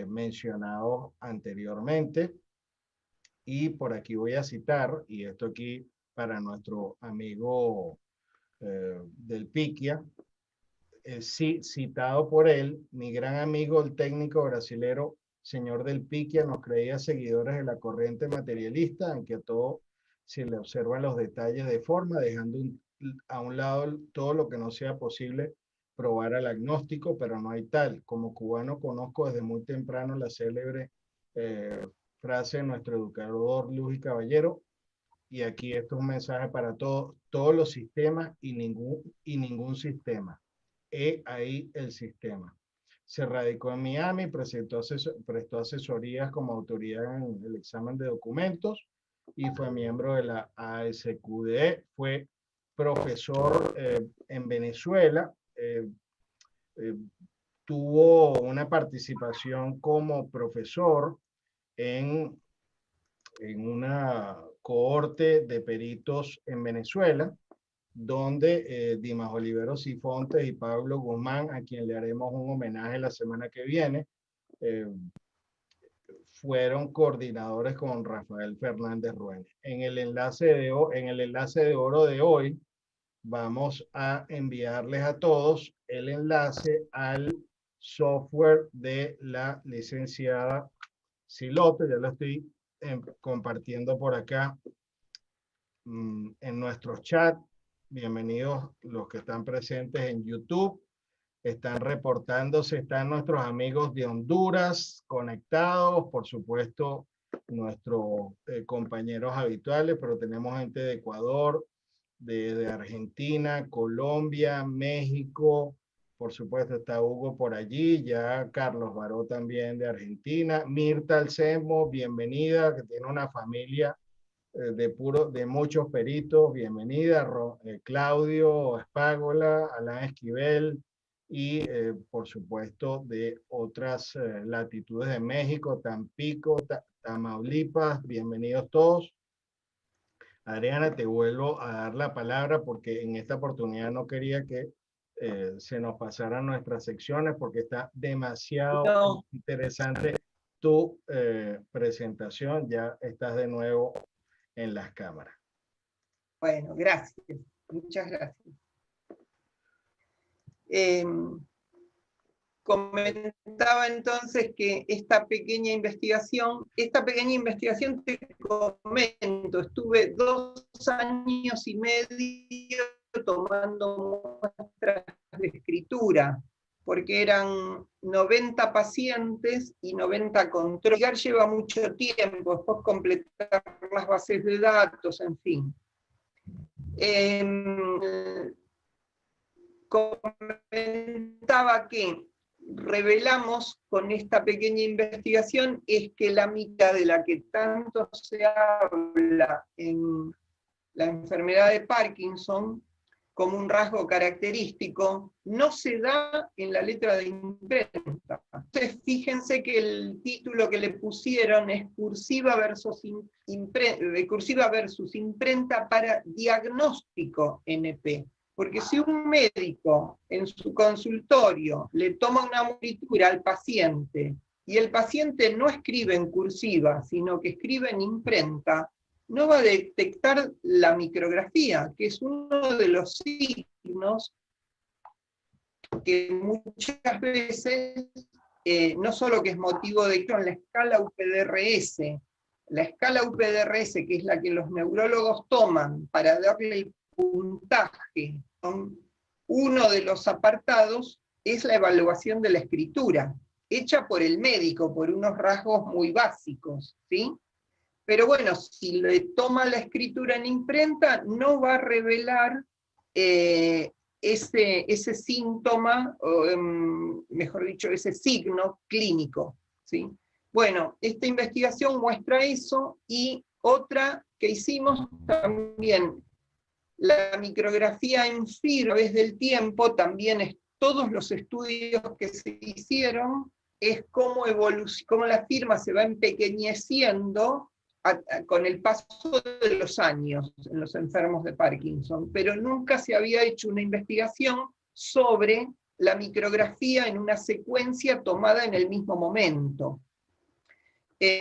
mencionados anteriormente. Y por aquí voy a citar, y esto aquí para nuestro amigo del Piquia, citado por él, mi gran amigo, el técnico brasilero señor del Piquia, nos creía seguidores de la corriente materialista, en que a todo se le observan los detalles de forma, dejando a un lado todo lo que no sea posible probar al agnóstico, pero no hay tal. Como cubano conozco desde muy temprano la célebre frase de nuestro educador Luis Caballero, y aquí esto es un mensaje para todos los sistemas y ningún sistema. Ahí el sistema. Se radicó en Miami, prestó asesorías como autoridad en el examen de documentos y fue miembro de la ASQDE. Fue profesor en Venezuela. Tuvo una participación como profesor en una cohorte de peritos en Venezuela, donde Dimas Oliveros Sifontes y Pablo Guzmán, a quien le haremos un homenaje la semana que viene, fueron coordinadores con Rafael Fernández Ruénes. En el enlace de oro de hoy, vamos a enviarles a todos el enlace al software de la licenciada Siloto. Ya lo estoy compartiendo por acá en nuestro chat. Bienvenidos los que están presentes en YouTube. Están reportándose, están nuestros amigos de Honduras conectados, por supuesto, nuestros compañeros habituales, pero tenemos gente de Ecuador, de Argentina, Colombia, México, por supuesto está Hugo por allí, ya Carlos Baró también de Argentina, Mirta Alcemo, bienvenida, que tiene una familia de muchos peritos, bienvenida, Claudio Espágola, Alain Esquivel, y por supuesto de otras latitudes de México, Tampico, Tamaulipas, bienvenidos todos. Adriana, te vuelvo a dar la palabra porque en esta oportunidad no quería que se nos pasaran nuestras secciones porque está demasiado interesante tu presentación. Ya estás de nuevo en las cámaras. Bueno, gracias. Muchas gracias. Comentaba entonces que esta pequeña investigación te comento, estuve 2 años y medio tomando muestras de escritura porque eran 90 pacientes y 90 controles. Lleva mucho tiempo, después completar las bases de datos, en fin. Comentaba que revelamos con esta pequeña investigación es que la mitad de la que tanto se habla en la enfermedad de Parkinson como un rasgo característico, no se da en la letra de imprenta. Entonces, fíjense que el título que le pusieron es cursiva versus imprenta para diagnóstico NP. Porque si un médico en su consultorio le toma una monitura al paciente y el paciente no escribe en cursiva, sino que escribe en imprenta, no va a detectar la micrografía, que es uno de los signos que muchas veces, no solo que es motivo de hecho en la escala UPDRS, que es la que los neurólogos toman para darle el puntaje, uno de los apartados es la evaluación de la escritura, hecha por el médico, por unos rasgos muy básicos, ¿sí? Pero bueno, si le toma la escritura en imprenta, no va a revelar ese síntoma, o, mejor dicho, ese signo clínico, ¿sí? Bueno, esta investigación muestra eso, y otra que hicimos también, la micrografía en FIR a través del tiempo, también es todos los estudios que se hicieron, es cómo la firma se va empequeñeciendo con el paso de los años en los enfermos de Parkinson, pero nunca se había hecho una investigación sobre la micrografía en una secuencia tomada en el mismo momento.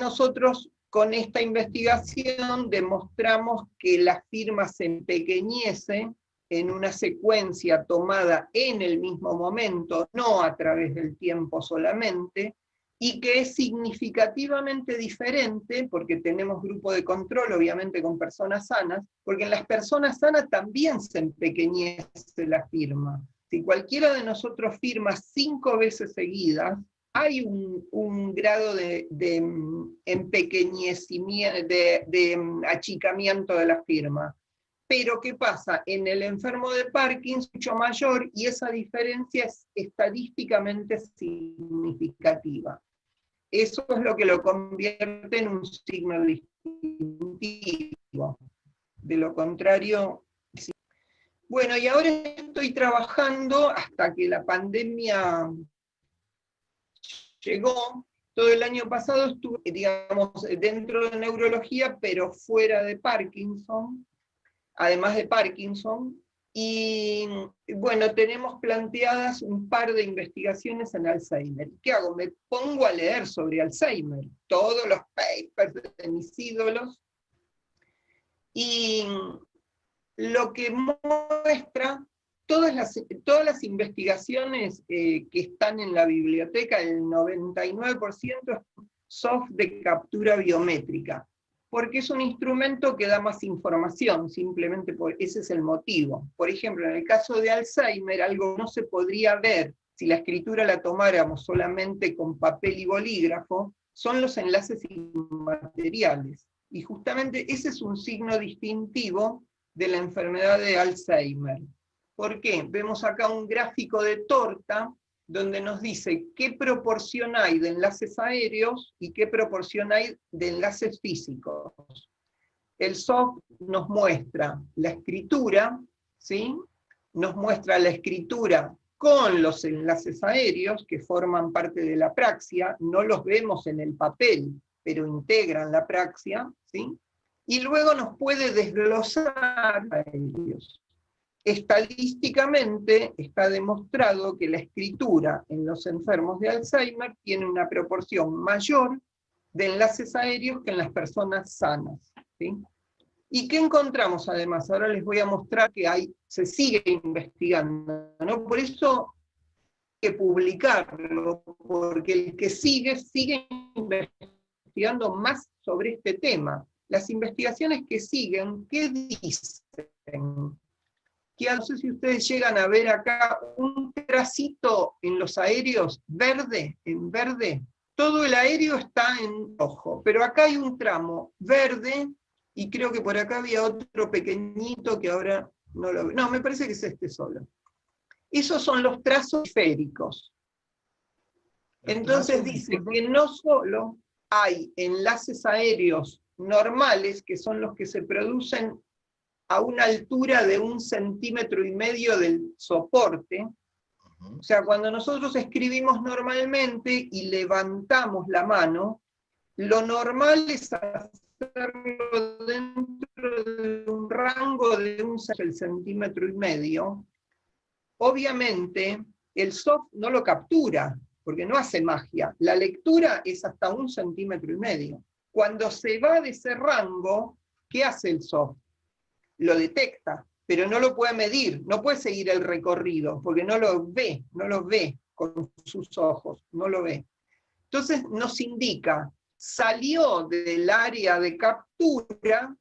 Nosotros con esta investigación demostramos que la firma se empequeñece en una secuencia tomada en el mismo momento, no a través del tiempo solamente, y que es significativamente diferente, porque tenemos grupo de control, obviamente con personas sanas, porque en las personas sanas también se empequeñece la firma. Si cualquiera de nosotros firma 5 veces seguidas, hay un grado de empequeñecimiento, de achicamiento de la firma. Pero ¿qué pasa? En el enfermo de Parkinson es mucho mayor, y esa diferencia es estadísticamente significativa. Eso es lo que lo convierte en un signo distintivo. De lo contrario... Bueno, y ahora estoy trabajando hasta que la pandemia llegó. Todo el año pasado estuve, digamos, dentro de neurología, pero fuera de Parkinson, además de Parkinson, y bueno, tenemos planteadas un par de investigaciones en Alzheimer. ¿Qué hago? Me pongo a leer sobre Alzheimer, todos los papers de mis ídolos, y lo que muestra, todas las investigaciones que están en la biblioteca, el 99% es soft de captura biométrica, porque es un instrumento que da más información, simplemente ese es el motivo. Por ejemplo, en el caso de Alzheimer, algo no se podría ver si la escritura la tomáramos solamente con papel y bolígrafo, son los enlaces inmateriales. Y justamente ese es un signo distintivo de la enfermedad de Alzheimer. ¿Por qué? Vemos acá un gráfico de torta, donde nos dice qué proporción hay de enlaces aéreos y qué proporción hay de enlaces físicos. El soft nos muestra la escritura, ¿sí? Nos muestra la escritura con los enlaces aéreos que forman parte de la praxia, no los vemos en el papel, pero integran la praxia, ¿sí? Y luego nos puede desglosar a ellos. Estadísticamente está demostrado que la escritura en los enfermos de Alzheimer tiene una proporción mayor de enlaces aéreos que en las personas sanas, ¿sí? ¿Y qué encontramos además? Ahora les voy a mostrar que se sigue investigando, ¿no? Por eso hay que publicarlo, porque el que sigue investigando más sobre este tema. Las investigaciones que siguen, ¿qué dicen? que no sé si ustedes llegan a ver acá un tracito en los aéreos verde, en verde. Todo el aéreo está en rojo, pero acá hay un tramo verde, y creo que por acá había otro pequeñito que ahora no lo veo. No, me parece que es este solo. Esos son los trazos esféricos. Entonces dice que no solo hay enlaces aéreos normales, que son los que se producen a una altura de 1,5 centímetros del soporte. O sea, cuando nosotros escribimos normalmente y levantamos la mano, lo normal es hacerlo dentro de un rango de 1,5 centímetros. Obviamente, el soft no lo captura, porque no hace magia. La lectura es hasta 1,5 centímetros. Cuando se va de ese rango, ¿qué hace el soft? Lo detecta, pero no lo puede medir, no puede seguir el recorrido, porque no lo ve con sus ojos, no lo ve. Entonces nos indica, salió del área de captura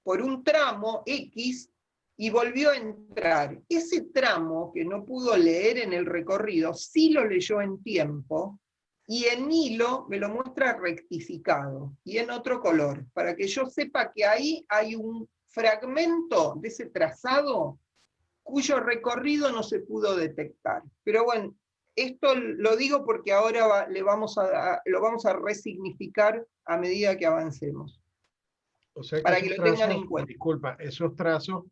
por un tramo X y volvió a entrar. Ese tramo que no pudo leer en el recorrido, sí lo leyó en tiempo, y en hilo me lo muestra rectificado, y en otro color, para que yo sepa que ahí hay un fragmento de ese trazado cuyo recorrido no se pudo detectar. Pero bueno, esto lo digo porque ahora lo vamos a resignificar a medida que avancemos. O sea para que lo tengan en cuenta. Disculpa, esos trazos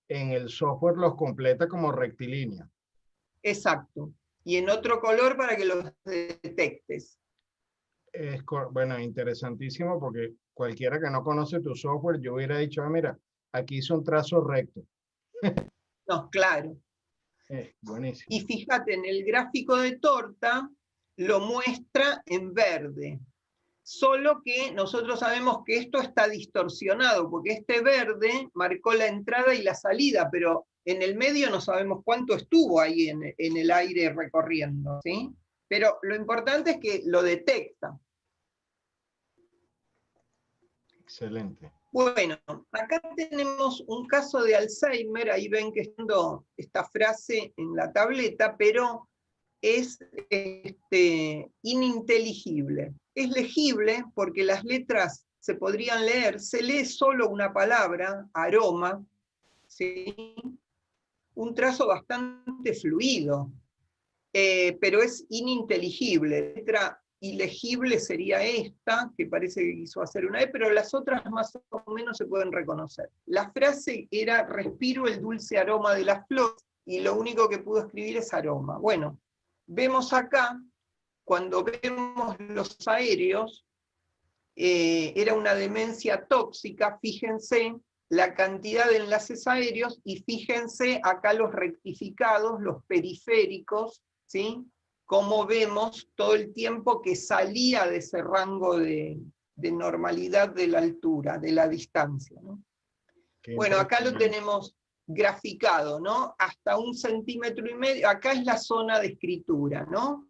en el software los completa como rectilínea. Exacto. Y en otro color para que los detectes. Bueno, interesantísimo, porque cualquiera que no conoce tu software, yo hubiera dicho, mira, aquí hizo un trazo recto. No, claro. Buenísimo. Y fíjate, en el gráfico de torta lo muestra en verde. Solo que nosotros sabemos que esto está distorsionado, porque este verde marcó la entrada y la salida, pero en el medio no sabemos cuánto estuvo ahí en el aire recorriendo, ¿sí? Pero lo importante es que lo detecta. Excelente. Bueno, acá tenemos un caso de Alzheimer, ahí ven que está esta frase en la tableta, pero es ininteligible. Es legible porque las letras se podrían leer, se lee solo una palabra, aroma, ¿sí? Un trazo bastante fluido, pero es ininteligible. La letra ilegible sería esta, que parece que quiso hacer una E, pero las otras más o menos se pueden reconocer. La frase era, respiro el dulce aroma de las flores, y lo único que pudo escribir es aroma. Bueno, vemos acá, cuando vemos los aéreos, era una demencia tóxica, fíjense la cantidad de enlaces aéreos, y fíjense acá los rectificados, los periféricos, ¿sí? Como vemos todo el tiempo que salía de ese rango de normalidad de la altura, de la distancia, ¿no? Bueno, acá lo tenemos graficado, ¿no? Hasta 1,5 centímetros. Acá es la zona de escritura, ¿no?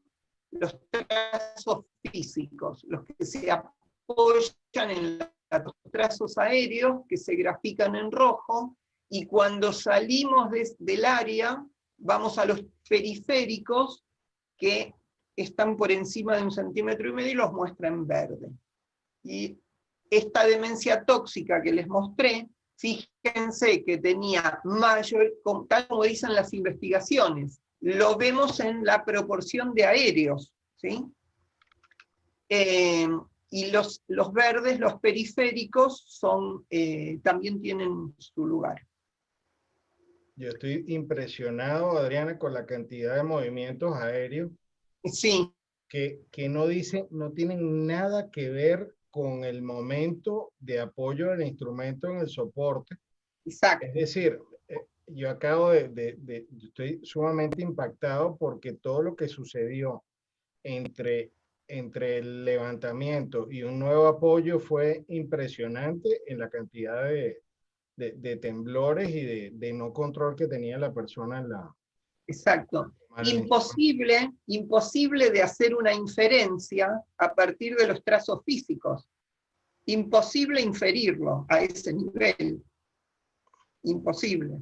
Los trazos físicos, los que se apoyan en los trazos aéreos, que se grafican en rojo, y cuando salimos del área, vamos a los periféricos, que están por encima de 1,5 centímetros y los muestra en verde. Y esta demencia tóxica que les mostré, fíjense que tenía mayor, tal como dicen las investigaciones, lo vemos en la proporción de aéreos, ¿sí? Y los verdes, los periféricos, también tienen su lugar. Yo estoy impresionado, Adriana, con la cantidad de movimientos aéreos. Sí. Que no tienen nada que ver con el momento de apoyo del instrumento en el soporte. Exacto. Es decir, yo acabo estoy sumamente impactado porque todo lo que sucedió entre el levantamiento y un nuevo apoyo fue impresionante en la cantidad de temblores y de no control que tenía la persona en la... Exacto. Imposible de hacer una inferencia a partir de los trazos físicos. Imposible inferirlo a ese nivel. Imposible.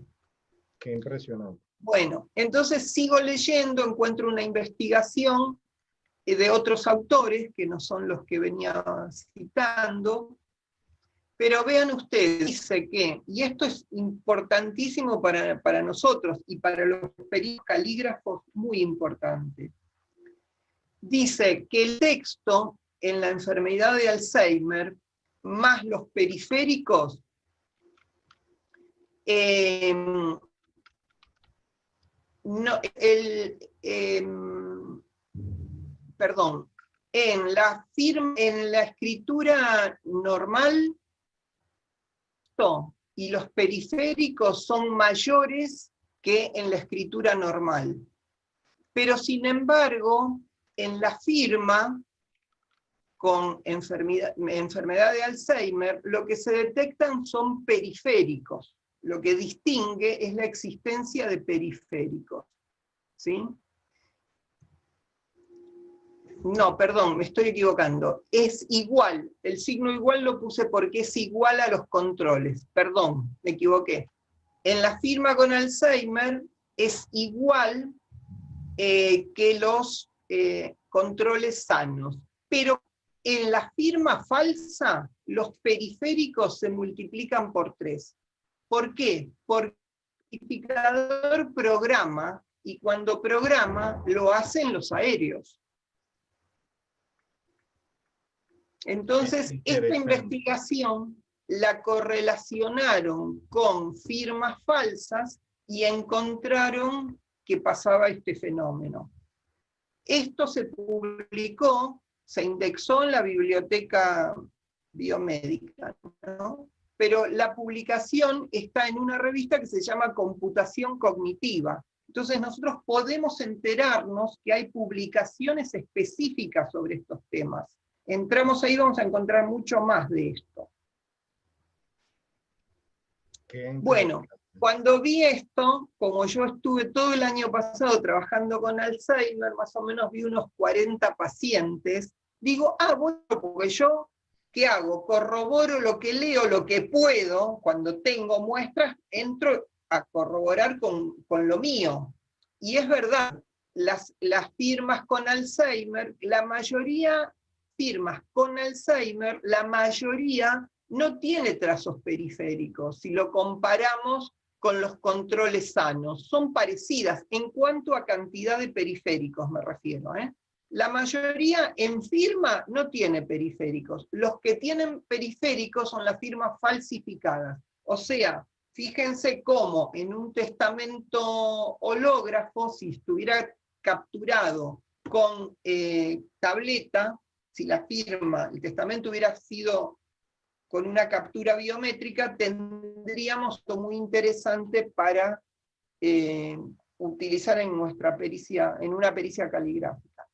Qué impresionante. Bueno, entonces sigo leyendo, encuentro una investigación de otros autores, que no son los que venía citando, pero vean ustedes, dice que, y esto es importantísimo para nosotros, y para los peritos calígrafos muy importante, dice que el texto en la enfermedad de Alzheimer, más los periféricos, no, perdón, en la escritura normal y los periféricos son mayores que en la escritura normal. Pero sin embargo, en la firma con enfermedad de Alzheimer, lo que se detectan son periféricos. Lo que distingue es la existencia de periféricos. ¿Sí? No, perdón, me estoy equivocando. Es igual, el signo igual lo puse porque es igual a los controles. Perdón, me equivoqué. En la firma con Alzheimer es igual que los controles sanos. Pero en la firma falsa, los periféricos se multiplican por 3. ¿Por qué? Porque el identificador programa, y cuando programa, lo hacen los aéreos. Entonces, esta investigación la correlacionaron con firmas falsas y encontraron que pasaba este fenómeno. Esto se publicó, se indexó en la biblioteca biomédica, ¿no? Pero la publicación está en una revista que se llama Computación Cognitiva. Entonces nosotros podemos enterarnos que hay publicaciones específicas sobre estos temas. Entramos ahí, vamos a encontrar mucho más de esto. Bueno, cuando vi esto, como yo estuve todo el año pasado trabajando con Alzheimer, más o menos vi unos 40 pacientes, digo, bueno, porque yo, ¿qué hago? Corroboro lo que leo, lo que puedo, cuando tengo muestras, entro a corroborar con lo mío. Y es verdad, las firmas con Alzheimer, la mayoría no tiene trazos periféricos, si lo comparamos con los controles sanos. Son parecidas en cuanto a cantidad de periféricos, me refiero. La mayoría en firma no tiene periféricos. Los que tienen periféricos son las firmas falsificadas. O sea, fíjense cómo en un testamento hológrafo, si estuviera capturado con tableta, si la firma, el testamento hubiera sido con una captura biométrica, tendríamos esto muy interesante para utilizar en nuestra pericia, en una pericia caligráfica.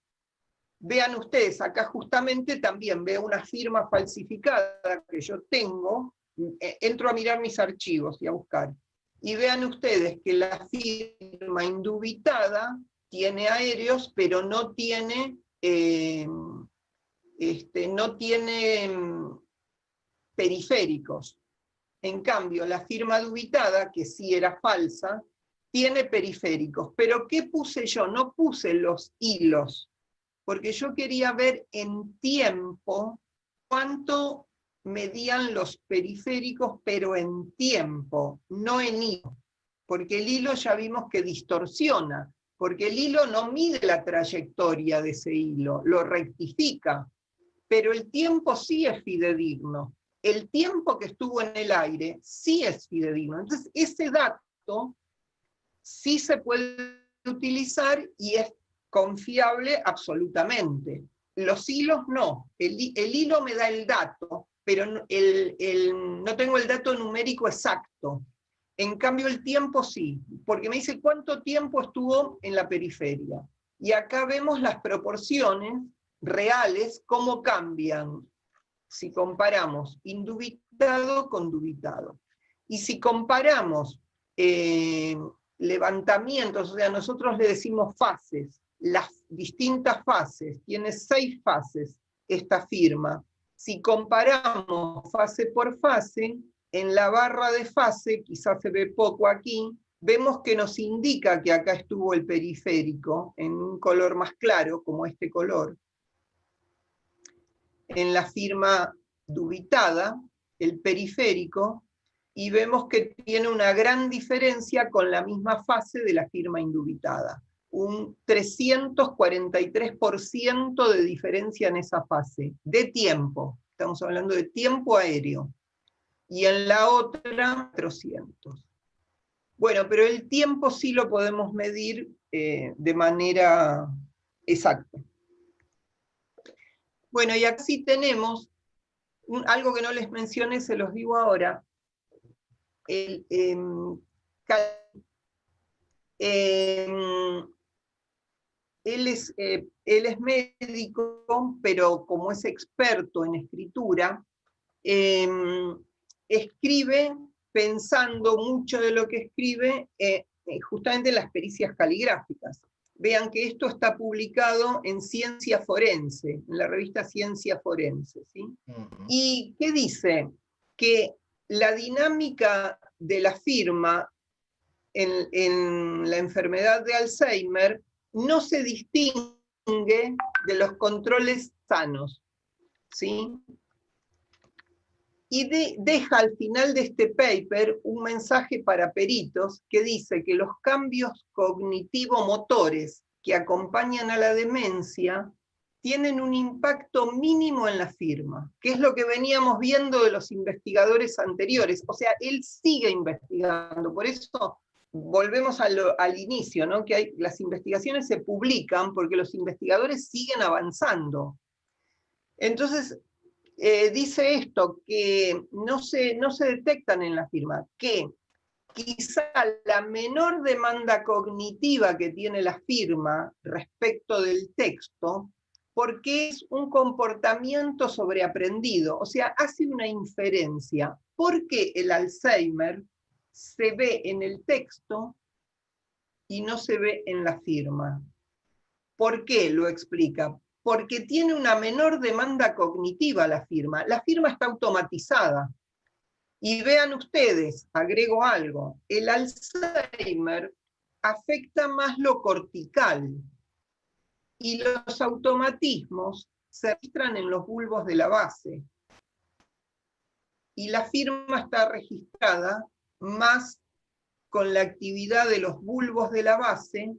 Vean ustedes, acá justamente también veo una firma falsificada que yo tengo, entro a mirar mis archivos y a buscar, y vean ustedes que la firma indubitada tiene aéreos, pero no tiene periféricos. En cambio, la firma dubitada, que sí era falsa, tiene periféricos. ¿Pero qué puse yo? No puse los hilos, porque yo quería ver en tiempo cuánto medían los periféricos, pero en tiempo, no en hilo. Porque el hilo ya vimos que distorsiona, porque el hilo no mide la trayectoria de ese hilo, lo rectifica, pero el tiempo sí es fidedigno. El tiempo que estuvo en el aire sí es fidedigno. Entonces, ese dato sí se puede utilizar y es confiable absolutamente. Los hilos no. El hilo me da el dato, pero no tengo el dato numérico exacto. En cambio, el tiempo sí, porque me dice cuánto tiempo estuvo en la periferia. Y acá vemos las proporciones reales, cómo cambian si comparamos indubitado con dubitado. Y si comparamos levantamientos, o sea, nosotros le decimos fases, las distintas fases, tiene 6 fases esta firma. Si comparamos fase por fase, en la barra de fase, quizás se ve poco aquí, vemos que nos indica que acá estuvo el periférico en un color más claro, como este color. En la firma dubitada, el periférico, y vemos que tiene una gran diferencia con la misma fase de la firma indubitada. Un 343% de diferencia en esa fase, de tiempo. Estamos hablando de tiempo aéreo. Y en la otra, 400. Bueno, pero el tiempo sí lo podemos medir de manera exacta. Bueno, y así tenemos algo que no les mencioné, se los digo ahora. Él es médico, pero como es experto en escritura, escribe pensando mucho de lo que escribe justamente en las pericias caligráficas. Vean que esto está publicado en Ciencia Forense, en la revista Ciencia Forense, ¿sí? ¿Y qué dice? Que la dinámica de la firma en la enfermedad de Alzheimer no se distingue de los controles sanos, ¿sí? Y deja al final de este paper un mensaje para peritos que dice que los cambios cognitivo-motores que acompañan a la demencia tienen un impacto mínimo en la firma, que es lo que veníamos viendo de los investigadores anteriores. O sea, él sigue investigando, por eso volvemos al inicio, ¿no? Que las investigaciones se publican porque los investigadores siguen avanzando. Entonces, dice esto, que no se detectan en la firma, que quizá la menor demanda cognitiva que tiene la firma respecto del texto, porque es un comportamiento sobreaprendido, o sea, hace una inferencia, porque el Alzheimer se ve en el texto y no se ve en la firma. ¿Por qué? Lo explica. Porque tiene una menor demanda cognitiva la firma. La firma está automatizada. Y vean ustedes, agrego algo, el Alzheimer afecta más lo cortical y los automatismos se registran en los bulbos de la base. Y la firma está registrada más con la actividad de los bulbos de la base,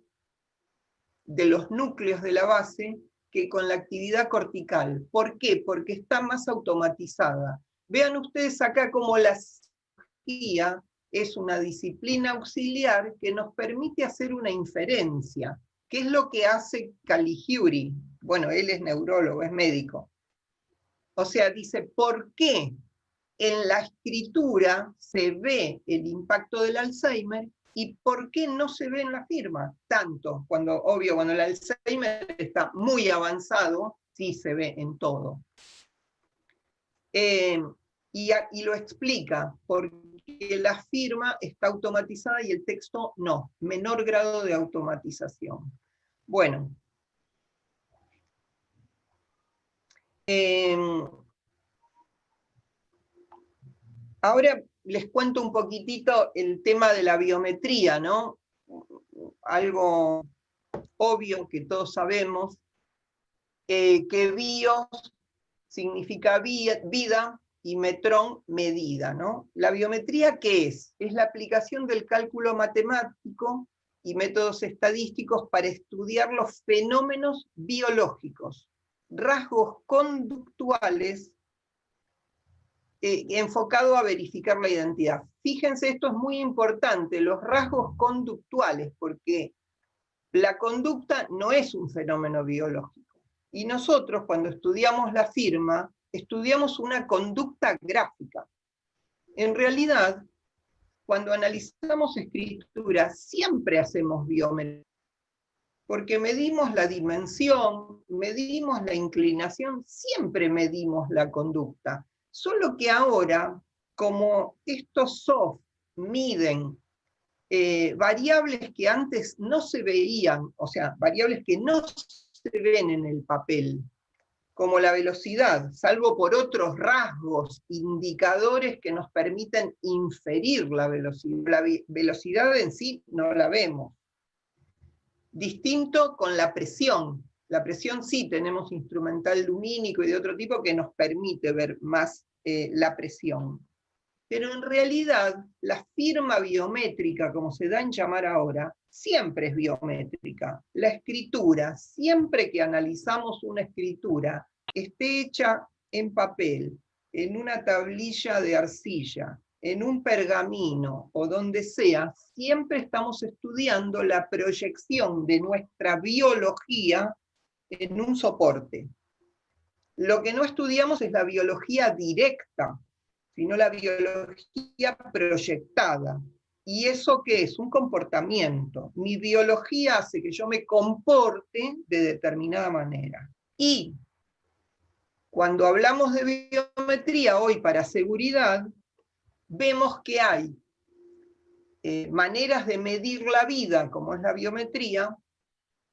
de los núcleos de la base, que con la actividad cortical. ¿Por qué? Porque está más automatizada. Vean ustedes acá cómo la psicología es una disciplina auxiliar que nos permite hacer una inferencia. ¿Qué es lo que hace Caligiuri? Bueno, él es neurólogo, es médico. O sea, dice, ¿por qué en la escritura se ve el impacto del Alzheimer y por qué no se ve en la firma? Tanto, cuando el Alzheimer está muy avanzado, sí se ve en todo. Y lo explica, porque la firma está automatizada y el texto no, menor grado de automatización. Bueno. Ahora les cuento un poquitito el tema de la biometría, ¿no? Algo obvio que todos sabemos, que bios significa vida y metrón medida, ¿no? La biometría, ¿qué es? Es la aplicación del cálculo matemático y métodos estadísticos para estudiar los fenómenos biológicos, rasgos conductuales, enfocado a verificar la identidad. Fíjense, esto es muy importante, los rasgos conductuales, porque la conducta no es un fenómeno biológico. Y nosotros, cuando estudiamos la firma, estudiamos una conducta gráfica. En realidad, cuando analizamos escritura, siempre hacemos biometría, porque medimos la dimensión, medimos la inclinación, siempre medimos la conducta. Solo que ahora, como estos soft miden variables que antes no se veían, o sea, variables que no se ven en el papel, como la velocidad, salvo por otros rasgos, indicadores que nos permiten inferir la velocidad. La velocidad en sí no la vemos. Distinto con la presión. La presión sí tenemos instrumental lumínico y de otro tipo que nos permite ver más la presión. Pero en realidad la firma biométrica, como se da en llamar ahora, siempre es biométrica. La escritura, siempre que analizamos una escritura, esté hecha en papel, en una tablilla de arcilla, en un pergamino o donde sea, siempre estamos estudiando la proyección de nuestra biología en un soporte. Lo que no estudiamos es la biología directa, sino la biología proyectada. ¿Y eso qué es? Un comportamiento. Mi biología hace que yo me comporte de determinada manera. Y cuando hablamos de biometría hoy para seguridad, vemos que hay maneras de medir la vida, como es la biometría,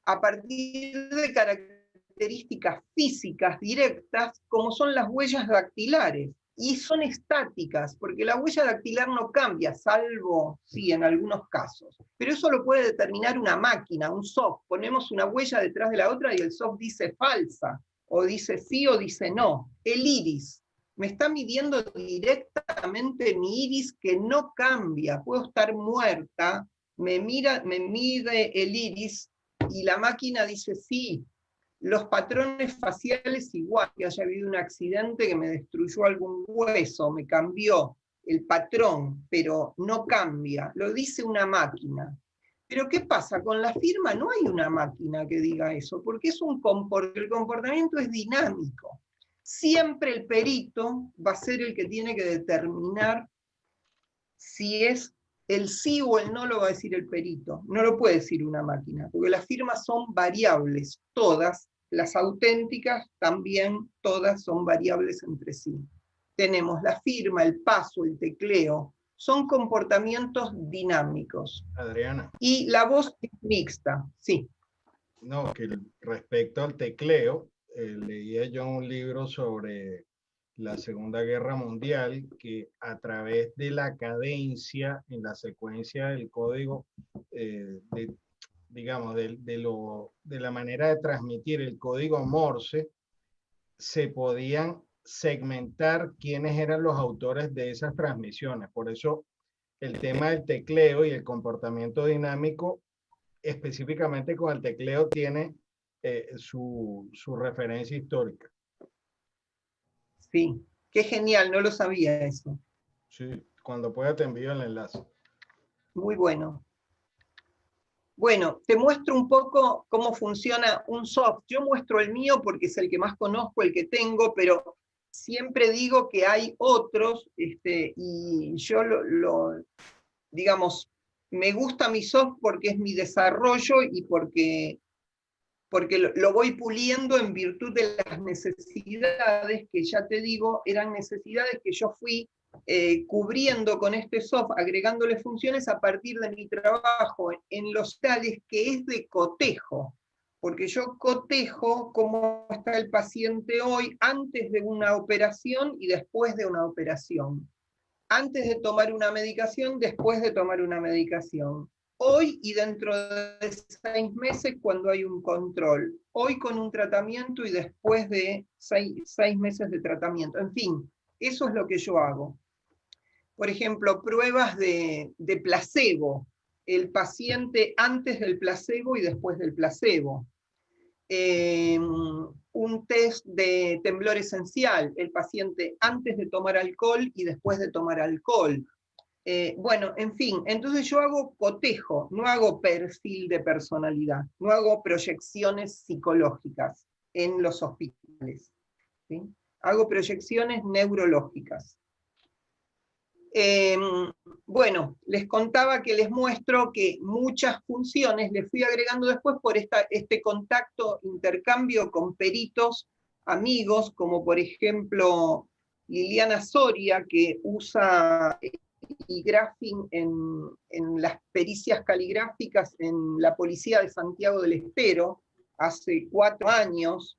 a partir de características físicas directas, como son las huellas dactilares. Y son estáticas, porque la huella dactilar no cambia, salvo, sí, en algunos casos. Pero eso lo puede determinar una máquina, un soft. Ponemos una huella detrás de la otra y el soft dice falsa, o dice sí o dice no. El iris me está midiendo directamente mi iris, que no cambia. Puedo estar muerta, me mide el iris y la máquina dice sí. Los patrones faciales igual, que haya habido un accidente que me destruyó algún hueso, me cambió el patrón, pero no cambia, lo dice una máquina. Pero ¿qué pasa? Con la firma no hay una máquina que diga eso, porque es el comportamiento es dinámico. Siempre el perito va a ser el que tiene que determinar si es el sí o el no, lo va a decir el perito, no lo puede decir una máquina, porque las firmas son variables, todas, las auténticas también, todas son variables entre sí. Tenemos la firma, el paso, el tecleo, son comportamientos dinámicos. Adriana. Y la voz es mixta, sí. No, que respecto al tecleo, leía yo un libro sobre la Segunda Guerra Mundial, que a través de la cadencia en la secuencia del código, digamos, de la manera de transmitir el código Morse, se podían segmentar quiénes eran los autores de esas transmisiones. Por eso el tema del tecleo y el comportamiento dinámico, específicamente con el tecleo, tiene su referencia histórica. Sí, qué genial, no lo sabía eso. Sí, cuando pueda te envío el enlace. Muy bueno. Bueno, te muestro un poco cómo funciona un soft. Yo muestro el mío porque es el que más conozco, el que tengo, pero siempre digo que hay otros, y yo digamos, me gusta mi soft porque es mi desarrollo y porque lo voy puliendo en virtud de las necesidades que, ya te digo, eran necesidades que yo fui cubriendo con este soft, agregándole funciones a partir de mi trabajo en los tales, que es de cotejo, porque yo cotejo cómo está el paciente hoy antes de una operación y después de una operación, antes de tomar una medicación, después de tomar una medicación, hoy y dentro de 6 meses cuando hay un control, hoy con un tratamiento y después de 6 meses de tratamiento. En fin, eso es lo que yo hago. Por ejemplo, pruebas de placebo, el paciente antes del placebo y después del placebo. Un test de temblor esencial, el paciente antes de tomar alcohol y después de tomar alcohol. Bueno, en fin, entonces yo hago cotejo, no hago perfil de personalidad, no hago proyecciones psicológicas en los hospitales, ¿sí? Hago proyecciones neurológicas. Bueno, les contaba que les muestro que muchas funciones les fui agregando después por este contacto, intercambio con peritos amigos, como por ejemplo Liliana Soria, que usa graphing en las pericias caligráficas en la Policía de Santiago del Estero hace 4 años.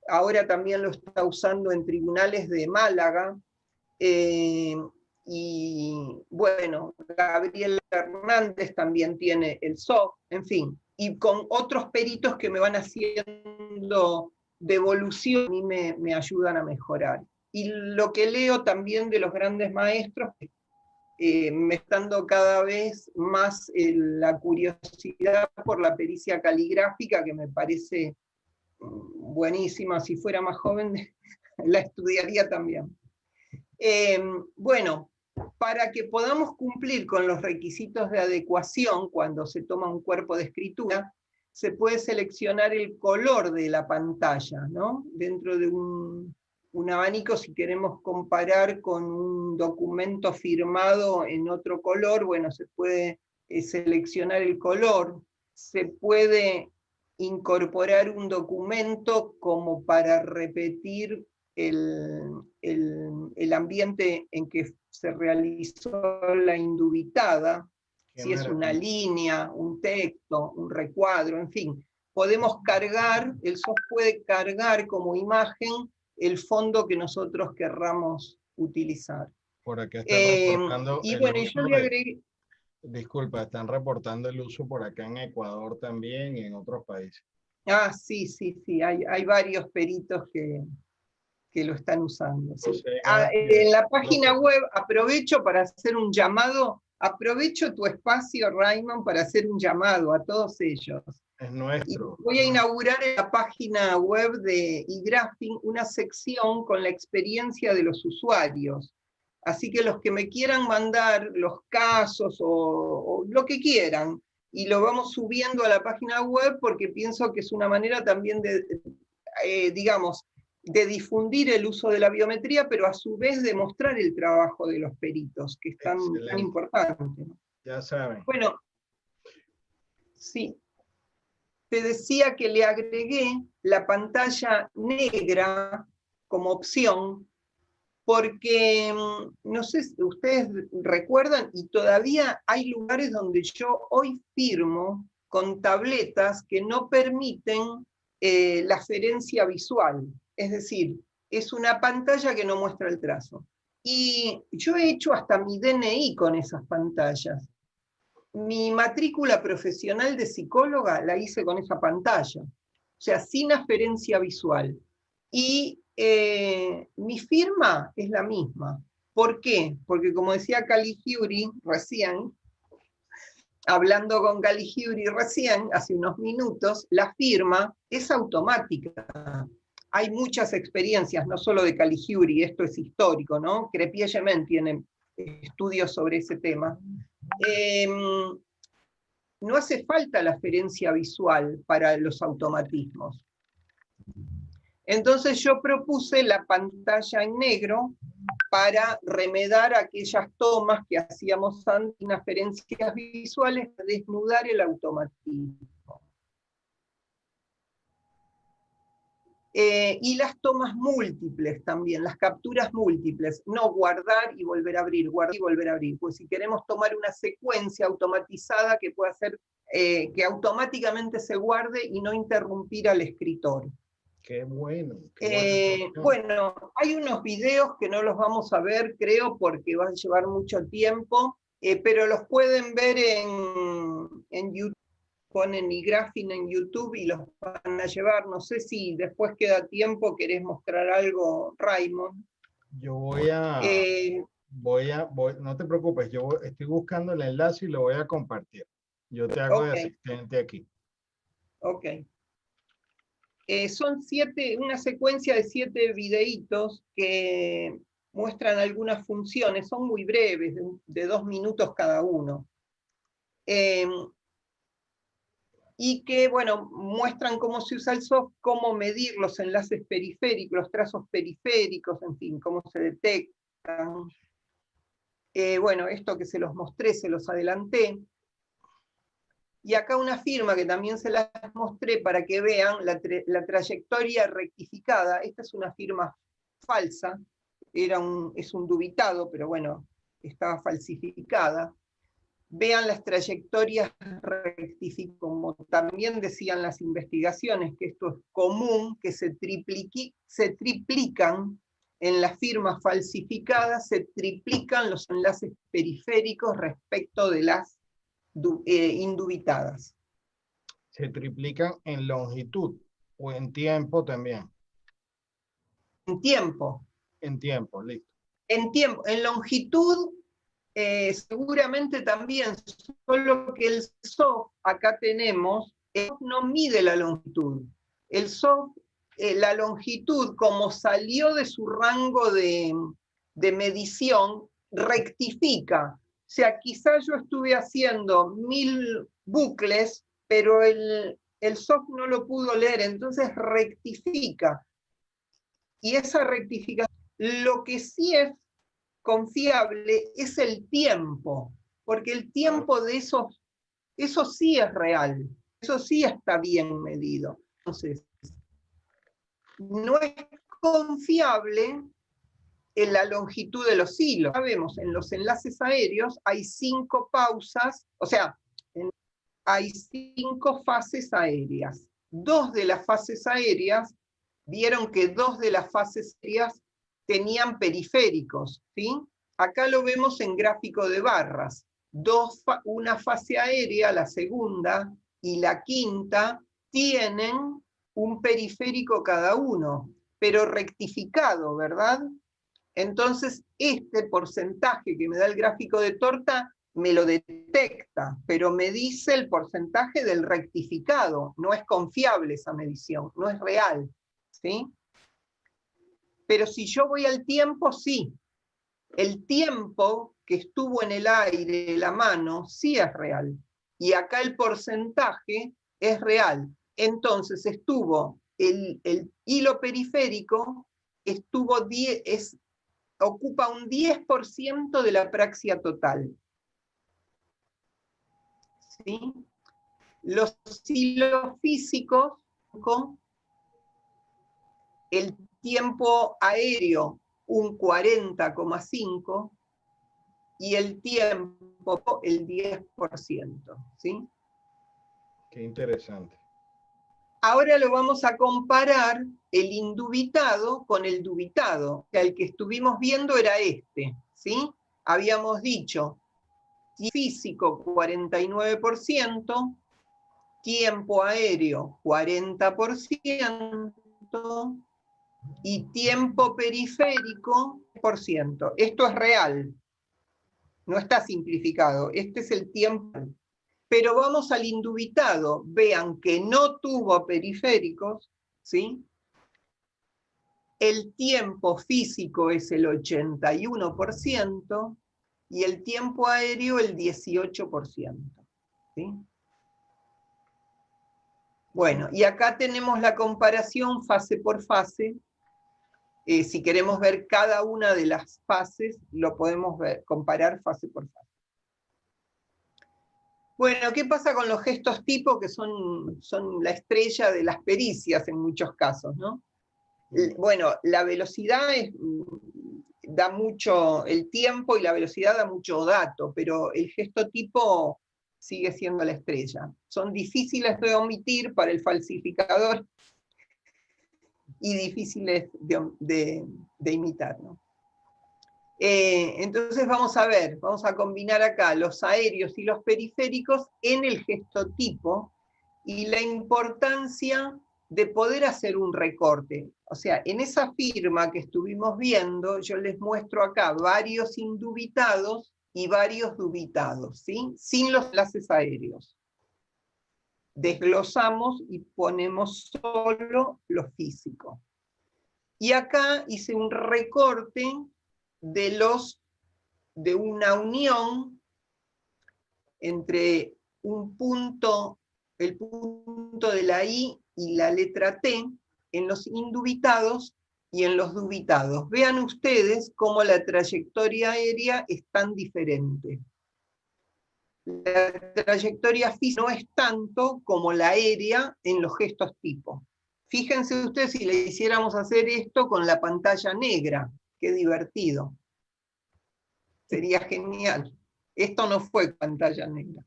ahora también lo está usando en tribunales de Málaga, y bueno, Gabriel Hernández también tiene el SOC, en fin, y con otros peritos que me van haciendo devolución, a mí me ayudan a mejorar. Y lo que leo también de los grandes maestros, me está dando cada vez más la curiosidad por la pericia caligráfica, que me parece buenísima. Si fuera más joven, la estudiaría también. Bueno, para que podamos cumplir con los requisitos de adecuación cuando se toma un cuerpo de escritura, se puede seleccionar el color de la pantalla, ¿no? Dentro de un abanico, si queremos comparar con un documento firmado en otro color, bueno, se puede seleccionar el color, se puede incorporar un documento como para repetir el ambiente en que se realizó la indubitada, si es una línea, un texto, un recuadro, en fin. Podemos cargar, el software puede cargar como imagen el fondo que nosotros querramos utilizar. Por acá están reportando y el bueno, uso yo le agregué... Disculpa, están reportando el uso por acá en Ecuador también y en otros países. Ah, sí, hay varios peritos que lo están usando. ¿Sí? O sea, en la página web, aprovecho para hacer un llamado, aprovecho tu espacio, Raymond, para hacer un llamado a todos ellos. Es nuestro. Y voy a inaugurar en la página web de eGraphing una sección con la experiencia de los usuarios. Así que los que me quieran mandar los casos o lo que quieran, y lo vamos subiendo a la página web porque pienso que es una manera también de, digamos, de difundir el uso de la biometría, pero a su vez de mostrar el trabajo de los peritos, que es tan importante. Ya saben. Bueno, sí. Te decía que le agregué la pantalla negra como opción, porque, no sé si ustedes recuerdan, y todavía hay lugares donde yo hoy firmo con tabletas que no permiten la aferencia visual. Es decir, es una pantalla que no muestra el trazo. Y yo he hecho hasta mi DNI con esas pantallas. Mi matrícula profesional de psicóloga la hice con esa pantalla, o sea, sin aferencia visual. Y mi firma es la misma. ¿Por qué? Porque como decía Caligiuri recién, hablando con Caligiuri recién, hace unos minutos, la firma es automática. Hay muchas experiencias, no solo de Caligiuri, esto es histórico, ¿no? Crepie-Yemen tiene estudios sobre ese tema. No hace falta la aferencia visual para los automatismos. Entonces yo propuse la pantalla en negro para remedar aquellas tomas que hacíamos antes sin aferencias visuales, para desnudar el automatismo. Y las tomas múltiples también, las capturas múltiples, no guardar y volver a abrir, guardar y volver a abrir, pues si queremos tomar una secuencia automatizada que pueda hacer que automáticamente se guarde y no interrumpir al escritor. Qué bueno. Bueno, hay unos videos que no los vamos a ver, creo, porque va a llevar mucho tiempo, pero los pueden ver en YouTube. Ponen eGraphing en YouTube y los van a llevar. No sé si después queda tiempo, querés mostrar algo, Raymond. Yo no te preocupes, yo estoy buscando el enlace y lo voy a compartir. Yo te hago de asistente aquí. Ok. Son una secuencia de 7 videitos que muestran algunas funciones, son muy breves, de 2 minutos cada uno. Y que, bueno, muestran cómo se usa el software, cómo medir los enlaces periféricos, los trazos periféricos, en fin, cómo se detectan. Bueno, esto que se los mostré, se los adelanté. Y acá una firma que también se las mostré para que vean la trayectoria rectificada. Esta es una firma falsa, es un dubitado, pero bueno, estaba falsificada. vean las trayectorias rectificadas, como también decían las investigaciones, que esto es común, que se triplican en las firmas falsificadas, se triplican los enlaces periféricos respecto de las indubitadas. Se triplican en longitud o en tiempo también. En tiempo. En tiempo, listo. En tiempo, en longitud, seguramente también, solo que el SOF, acá tenemos, el SOF no mide la longitud. El SOF, la longitud, como salió de su rango de medición, rectifica. O sea, quizás yo estuve haciendo 1000 bucles, pero el SOF no lo pudo leer, entonces rectifica. Y esa rectificación, lo que sí es confiable es el tiempo, porque el tiempo de eso sí es real, eso sí está bien medido. Entonces, no es confiable en la longitud de los hilos. Sabemos, en los enlaces aéreos hay 5 pausas, o sea, hay 5 fases aéreas. 2 de las fases aéreas, vieron que 2 de las fases aéreas tenían periféricos, ¿sí? Acá lo vemos en gráfico de barras. Una fase aérea, la segunda, y la quinta, tienen un periférico cada uno, pero rectificado, ¿verdad? Entonces, este porcentaje que me da el gráfico de torta me lo detecta, pero me dice el porcentaje del rectificado. No es confiable esa medición, no es real, ¿sí? Pero si yo voy al tiempo, sí. El tiempo que estuvo en el aire, la mano, sí es real. Y acá el porcentaje es real. Entonces estuvo el hilo periférico, ocupa un 10% de la praxia total. ¿Sí? Los hilos físicos, el tiempo aéreo un 40,5% y el tiempo el 10%. ¿Sí? Qué interesante. Ahora lo vamos a comparar el indubitado con el dubitado. O sea, el que estuvimos viendo era este, ¿sí? Habíamos dicho físico 49%, tiempo aéreo 40% y tiempo periférico 1%. Esto es real, no está simplificado, este es el tiempo. Pero vamos al indubitado, vean que no tuvo periféricos, ¿sí? El tiempo físico es el 81% y el tiempo aéreo el 18%. ¿Sí? Bueno, y acá tenemos la comparación fase por fase. Si queremos ver cada una de las fases, lo podemos comparar fase por fase. Bueno, ¿qué pasa con los gestos tipo que son la estrella de las pericias en muchos casos, ¿no? Bueno, la velocidad da mucho, el tiempo y la velocidad da mucho dato, pero el gesto tipo sigue siendo la estrella. Son difíciles de omitir para el falsificador y difíciles de imitar, ¿no? Entonces vamos a combinar acá los aéreos y los periféricos en el gestotipo y la importancia de poder hacer un recorte. O sea, en esa firma que estuvimos viendo, yo les muestro acá varios indubitados y varios dubitados, ¿sí? Sin los enlaces aéreos. Desglosamos y ponemos solo lo físico. Y acá hice un recorte de una unión entre el punto de la I y la letra T en los indubitados y en los dubitados. Vean ustedes cómo la trayectoria aérea es tan diferente. La trayectoria física no es tanto como la aérea en los gestos tipo. Fíjense ustedes si le hiciéramos hacer esto con la pantalla negra. Qué divertido. Sería genial. Esto no fue pantalla negra.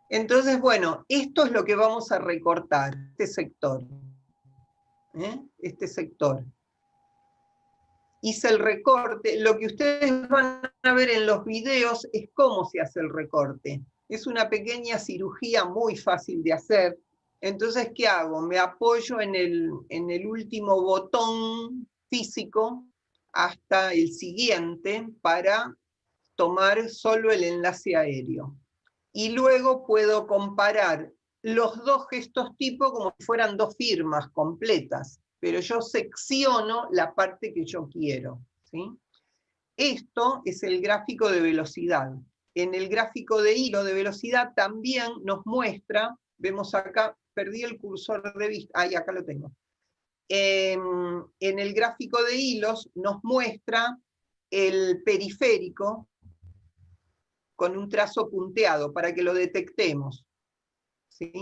Entonces, bueno, esto es lo que vamos a recortar, este sector. Este sector. Hice el recorte. Lo que ustedes van a ver en los videos es cómo se hace el recorte. Es una pequeña cirugía muy fácil de hacer. Entonces, ¿qué hago? Me apoyo en el último botón físico hasta el siguiente para tomar solo el enlace aéreo. Y luego puedo comparar los dos gestos tipo como si fueran dos firmas completas, pero yo secciono la parte que yo quiero, ¿sí? Esto es el gráfico de velocidad. En el gráfico de hilo de velocidad también nos muestra, vemos acá, perdí el cursor de vista, ahí acá lo tengo. En el gráfico de hilos nos muestra el periférico con un trazo punteado para que lo detectemos, ¿sí?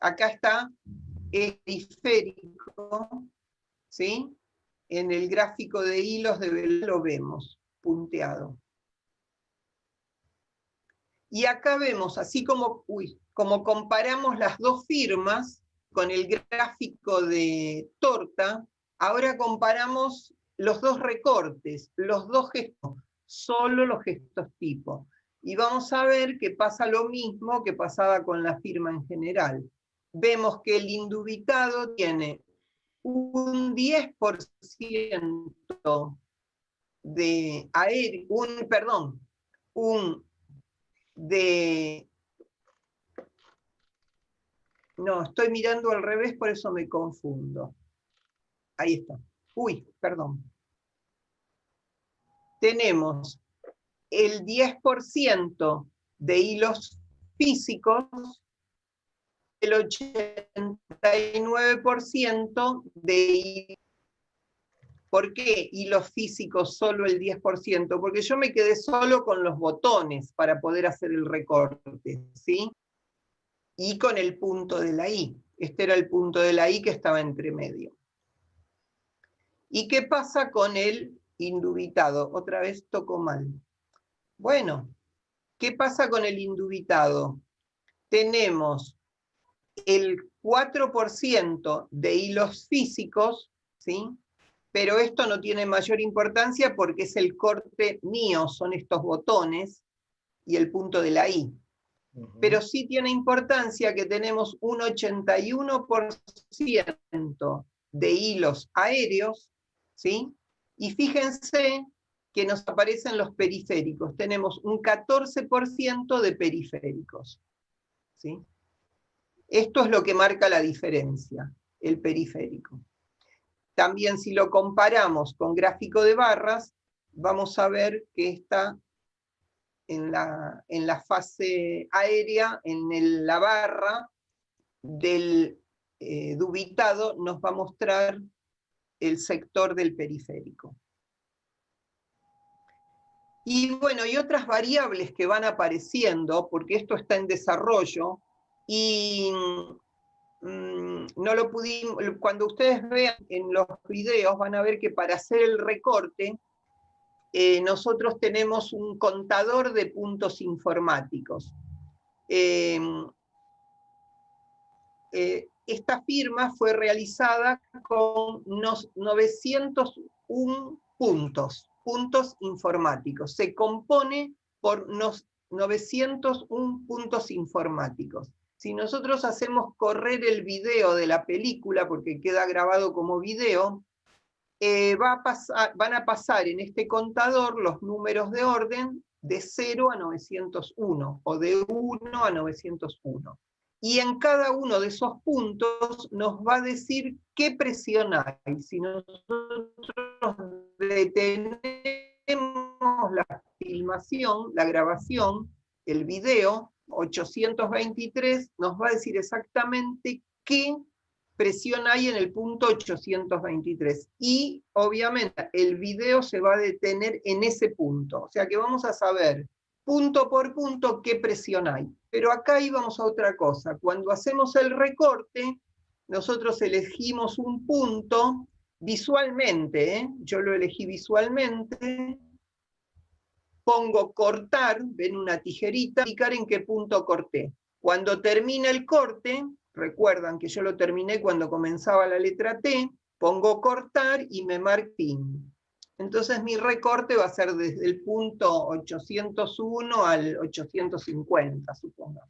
Acá está el periférico, ¿sí? En el gráfico de hilos de velocidad lo vemos punteado. Y acá vemos, así como comparamos las dos firmas con el gráfico de torta, ahora comparamos los dos recortes, los dos gestos, solo los gestos tipo. Y vamos a ver que pasa lo mismo que pasaba con la firma en general. Vemos que el indubitado tiene un 10% de aéreo, no, estoy mirando al revés, por eso me confundo. Ahí está. Uy, perdón. Tenemos el 10% de hilos físicos, el 89% de hilos. ¿Por qué hilos físicos solo el 10%? Porque yo me quedé solo con los botones para poder hacer el recorte, ¿sí? Y con el punto de la I. Este era el punto de la I que estaba entre medio. ¿Y qué pasa con el indubitado? Otra vez toco mal. Bueno, ¿qué pasa con el indubitado? Tenemos el 4% de hilos físicos, ¿sí? Pero esto no tiene mayor importancia porque es el corte mío, son estos botones y el punto de la I. Pero sí tiene importancia que tenemos un 81% de hilos aéreos, ¿sí? Y fíjense que nos aparecen los periféricos. Tenemos un 14% de periféricos, ¿sí? Esto es lo que marca la diferencia, el periférico. También si lo comparamos con gráfico de barras, vamos a ver que está en la fase aérea, en la barra del dubitado, nos va a mostrar el sector del periférico. Y bueno, y otras variables que van apareciendo, porque esto está en desarrollo, y no lo pudimos, cuando ustedes vean en los videos van a ver que para hacer el recorte nosotros tenemos un contador de puntos informáticos. Esta firma fue realizada con 901 puntos informáticos. Se compone por 901 puntos informáticos. Si nosotros hacemos correr el video de la película, porque queda grabado como video, van a pasar en este contador los números de orden de 0 a 901, o de 1 a 901. Y en cada uno de esos puntos nos va a decir qué presión hay. Si nosotros detenemos la filmación, la grabación, el video, 823, nos va a decir exactamente qué presión hay en el punto 823. Y obviamente el video se va a detener en ese punto. O sea que vamos a saber punto por punto qué presión hay. Pero acá íbamos a otra cosa. Cuando hacemos el recorte, nosotros elegimos un punto visualmente, yo lo elegí visualmente, pongo cortar, ven una tijerita, indicar en qué punto corté. Cuando termina el corte, recuerdan que yo lo terminé cuando comenzaba la letra T, pongo cortar y me marco fin. Entonces mi recorte va a ser desde el punto 801 al 850, supongamos.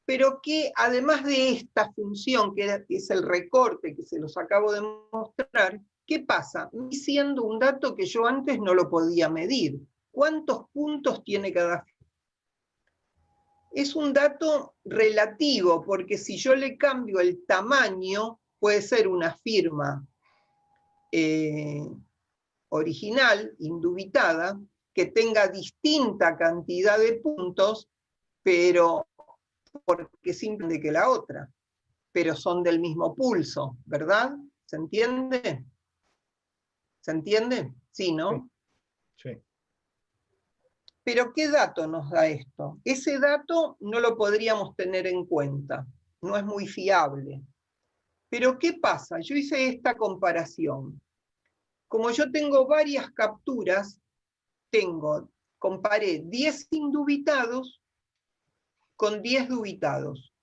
Pero que además de esta función, que es el recorte que se los acabo de mostrar, ¿qué pasa? Siendo un dato que yo antes no lo podía medir. ¿Cuántos puntos tiene cada firma? Es un dato relativo, porque si yo le cambio el tamaño, puede ser una firma original, indubitada, que tenga distinta cantidad de puntos, pero porque simplemente que la otra, pero son del mismo pulso, ¿verdad? ¿Se entiende? ¿Se entiende? Sí, ¿no? Sí. Sí. Pero ¿qué dato nos da esto? Ese dato no lo podríamos tener en cuenta, no es muy fiable. Pero ¿qué pasa? Yo hice esta comparación. Como yo tengo varias capturas, comparé 10 indubitados con 10 dubitados.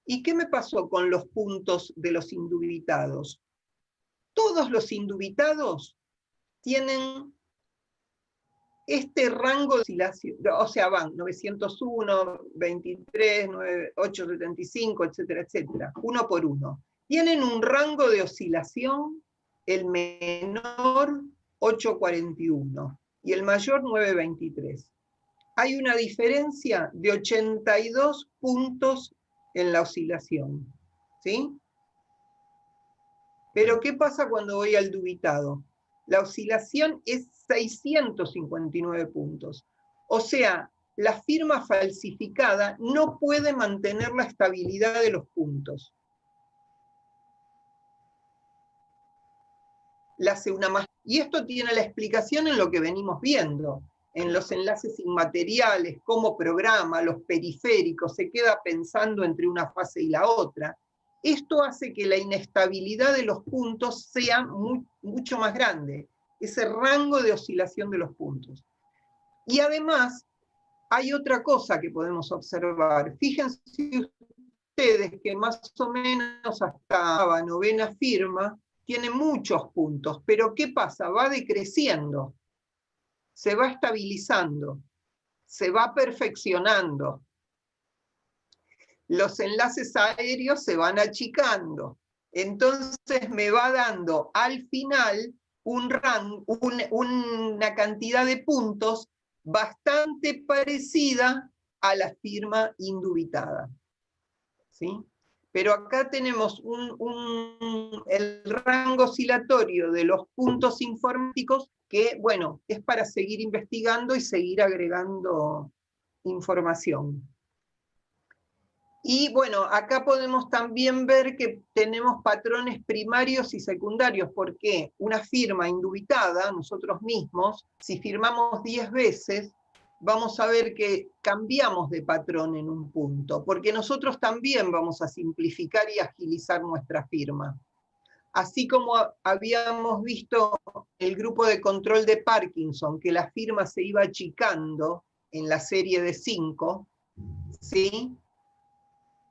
¿Y qué me pasó con los puntos de los indubitados? Todos los indubitados tienen este rango de oscilación, o sea, van 901, 23, 875, etcétera, etcétera, uno por uno. Tienen un rango de oscilación, el menor 841 y el mayor 923. Hay una diferencia de 82 puntos en la oscilación, ¿sí? Pero ¿qué pasa cuando voy al dubitado? La oscilación es 659 puntos. O sea, la firma falsificada no puede mantener la estabilidad de los puntos. Y esto tiene la explicación en lo que venimos viendo, en los enlaces inmateriales, cómo programa, los periféricos, se queda pensando entre una fase y la otra. Esto hace que la inestabilidad de los puntos sea mucho más grande, ese rango de oscilación de los puntos. Y además, hay otra cosa que podemos observar. Fíjense ustedes que más o menos hasta la novena firma tiene muchos puntos, pero ¿qué pasa? Va decreciendo, se va estabilizando, se va perfeccionando. Los enlaces aéreos se van achicando. Entonces me va dando al final una cantidad de puntos bastante parecida a la firma indubitada. ¿Sí? Pero acá tenemos el rango oscilatorio de los puntos informáticos que, bueno, es para seguir investigando y seguir agregando información. Y bueno, acá podemos también ver que tenemos patrones primarios y secundarios, porque una firma indubitada, nosotros mismos, si firmamos 10 veces, vamos a ver que cambiamos de patrón en un punto, porque nosotros también vamos a simplificar y agilizar nuestra firma. Así como habíamos visto el grupo de control de Parkinson, que la firma se iba achicando en la serie de 5, ¿sí?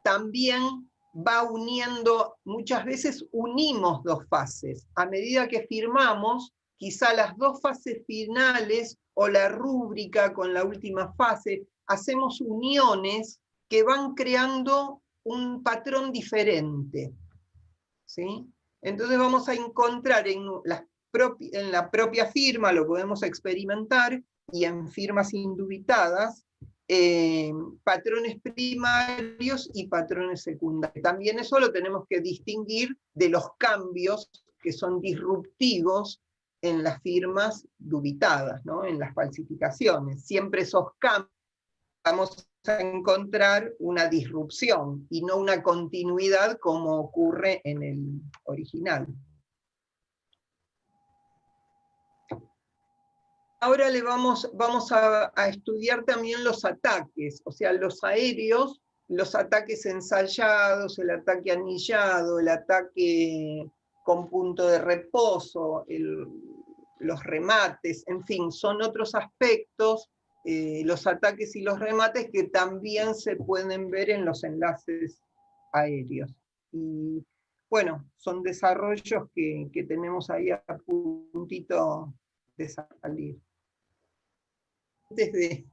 También va uniendo, muchas veces unimos dos fases. A medida que firmamos, quizá las dos fases finales o la rúbrica con la última fase, hacemos uniones que van creando un patrón diferente. ¿Sí? Entonces vamos a encontrar en la propia firma, lo podemos experimentar, y en firmas indubitadas, patrones primarios y patrones secundarios. También eso lo tenemos que distinguir de los cambios que son disruptivos en las firmas dubitadas, ¿no? En las falsificaciones. Siempre esos cambios vamos a encontrar una disrupción y no una continuidad como ocurre en el original. Ahora vamos a estudiar también los ataques, o sea, los aéreos, los ataques ensayados, el ataque anillado, el ataque con punto de reposo, los remates, en fin, son otros aspectos, los ataques y los remates que también se pueden ver en los enlaces aéreos. Y bueno, son desarrollos que tenemos ahí a puntito de salir. Antes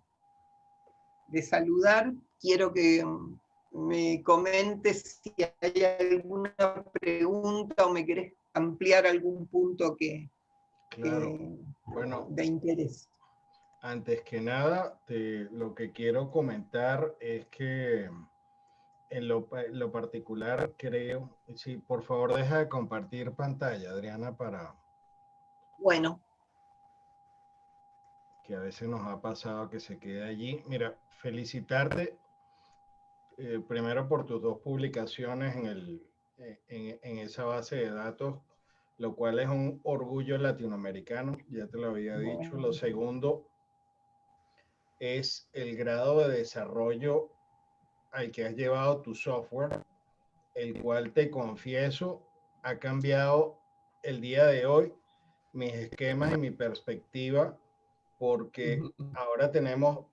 de saludar, quiero que me comentes si hay alguna pregunta o me querés ampliar algún punto Claro. Bueno, de interés. antes que nada, lo que quiero comentar es que en lo particular creo, sí, por favor deja de compartir pantalla, Adriana, para Bueno. que a veces nos ha pasado que se quede allí. Mira, felicitarte primero por tus dos publicaciones en esa base de datos, lo cual es un orgullo latinoamericano, ya te lo había dicho. Lo segundo es el grado de desarrollo al que has llevado tu software, el cual te confieso ha cambiado el día de hoy mis esquemas y mi perspectiva, porque ahora tenemos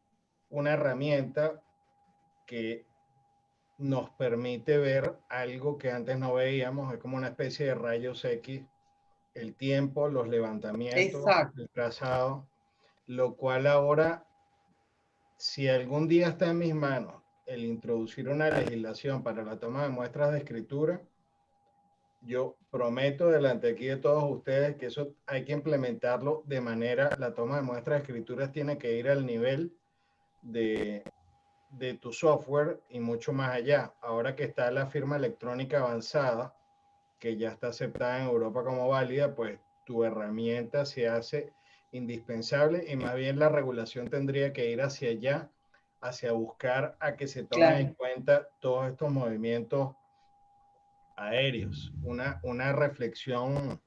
una herramienta que nos permite ver algo que antes no veíamos, es como una especie de rayos X, el tiempo, los levantamientos, exacto, el trazado, lo cual ahora, si algún día está en mis manos el introducir una legislación para la toma de muestras de escritura, yo prometo delante aquí de todos ustedes que eso hay que implementarlo de manera, la toma de muestras de escrituras tiene que ir al nivel de tu software y mucho más allá. Ahora que está la firma electrónica avanzada, que ya está aceptada en Europa como válida, pues tu herramienta se hace indispensable y más bien la regulación tendría que ir hacia allá, hacia buscar a que se tomen en cuenta todos estos movimientos aéreos. Una reflexión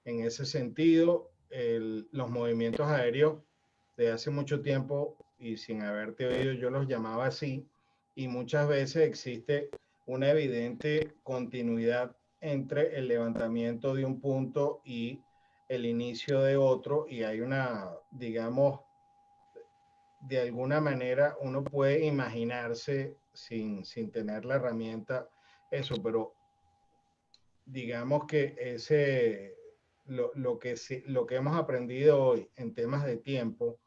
en ese sentido, los movimientos aéreos de hace mucho tiempo y sin haberte oído yo los llamaba así, y muchas veces existe una evidente continuidad entre el levantamiento de un punto y el inicio de otro, y hay una, digamos, de alguna manera uno puede imaginarse sin tener la herramienta eso, pero digamos que lo que hemos aprendido hoy en temas de tiempo,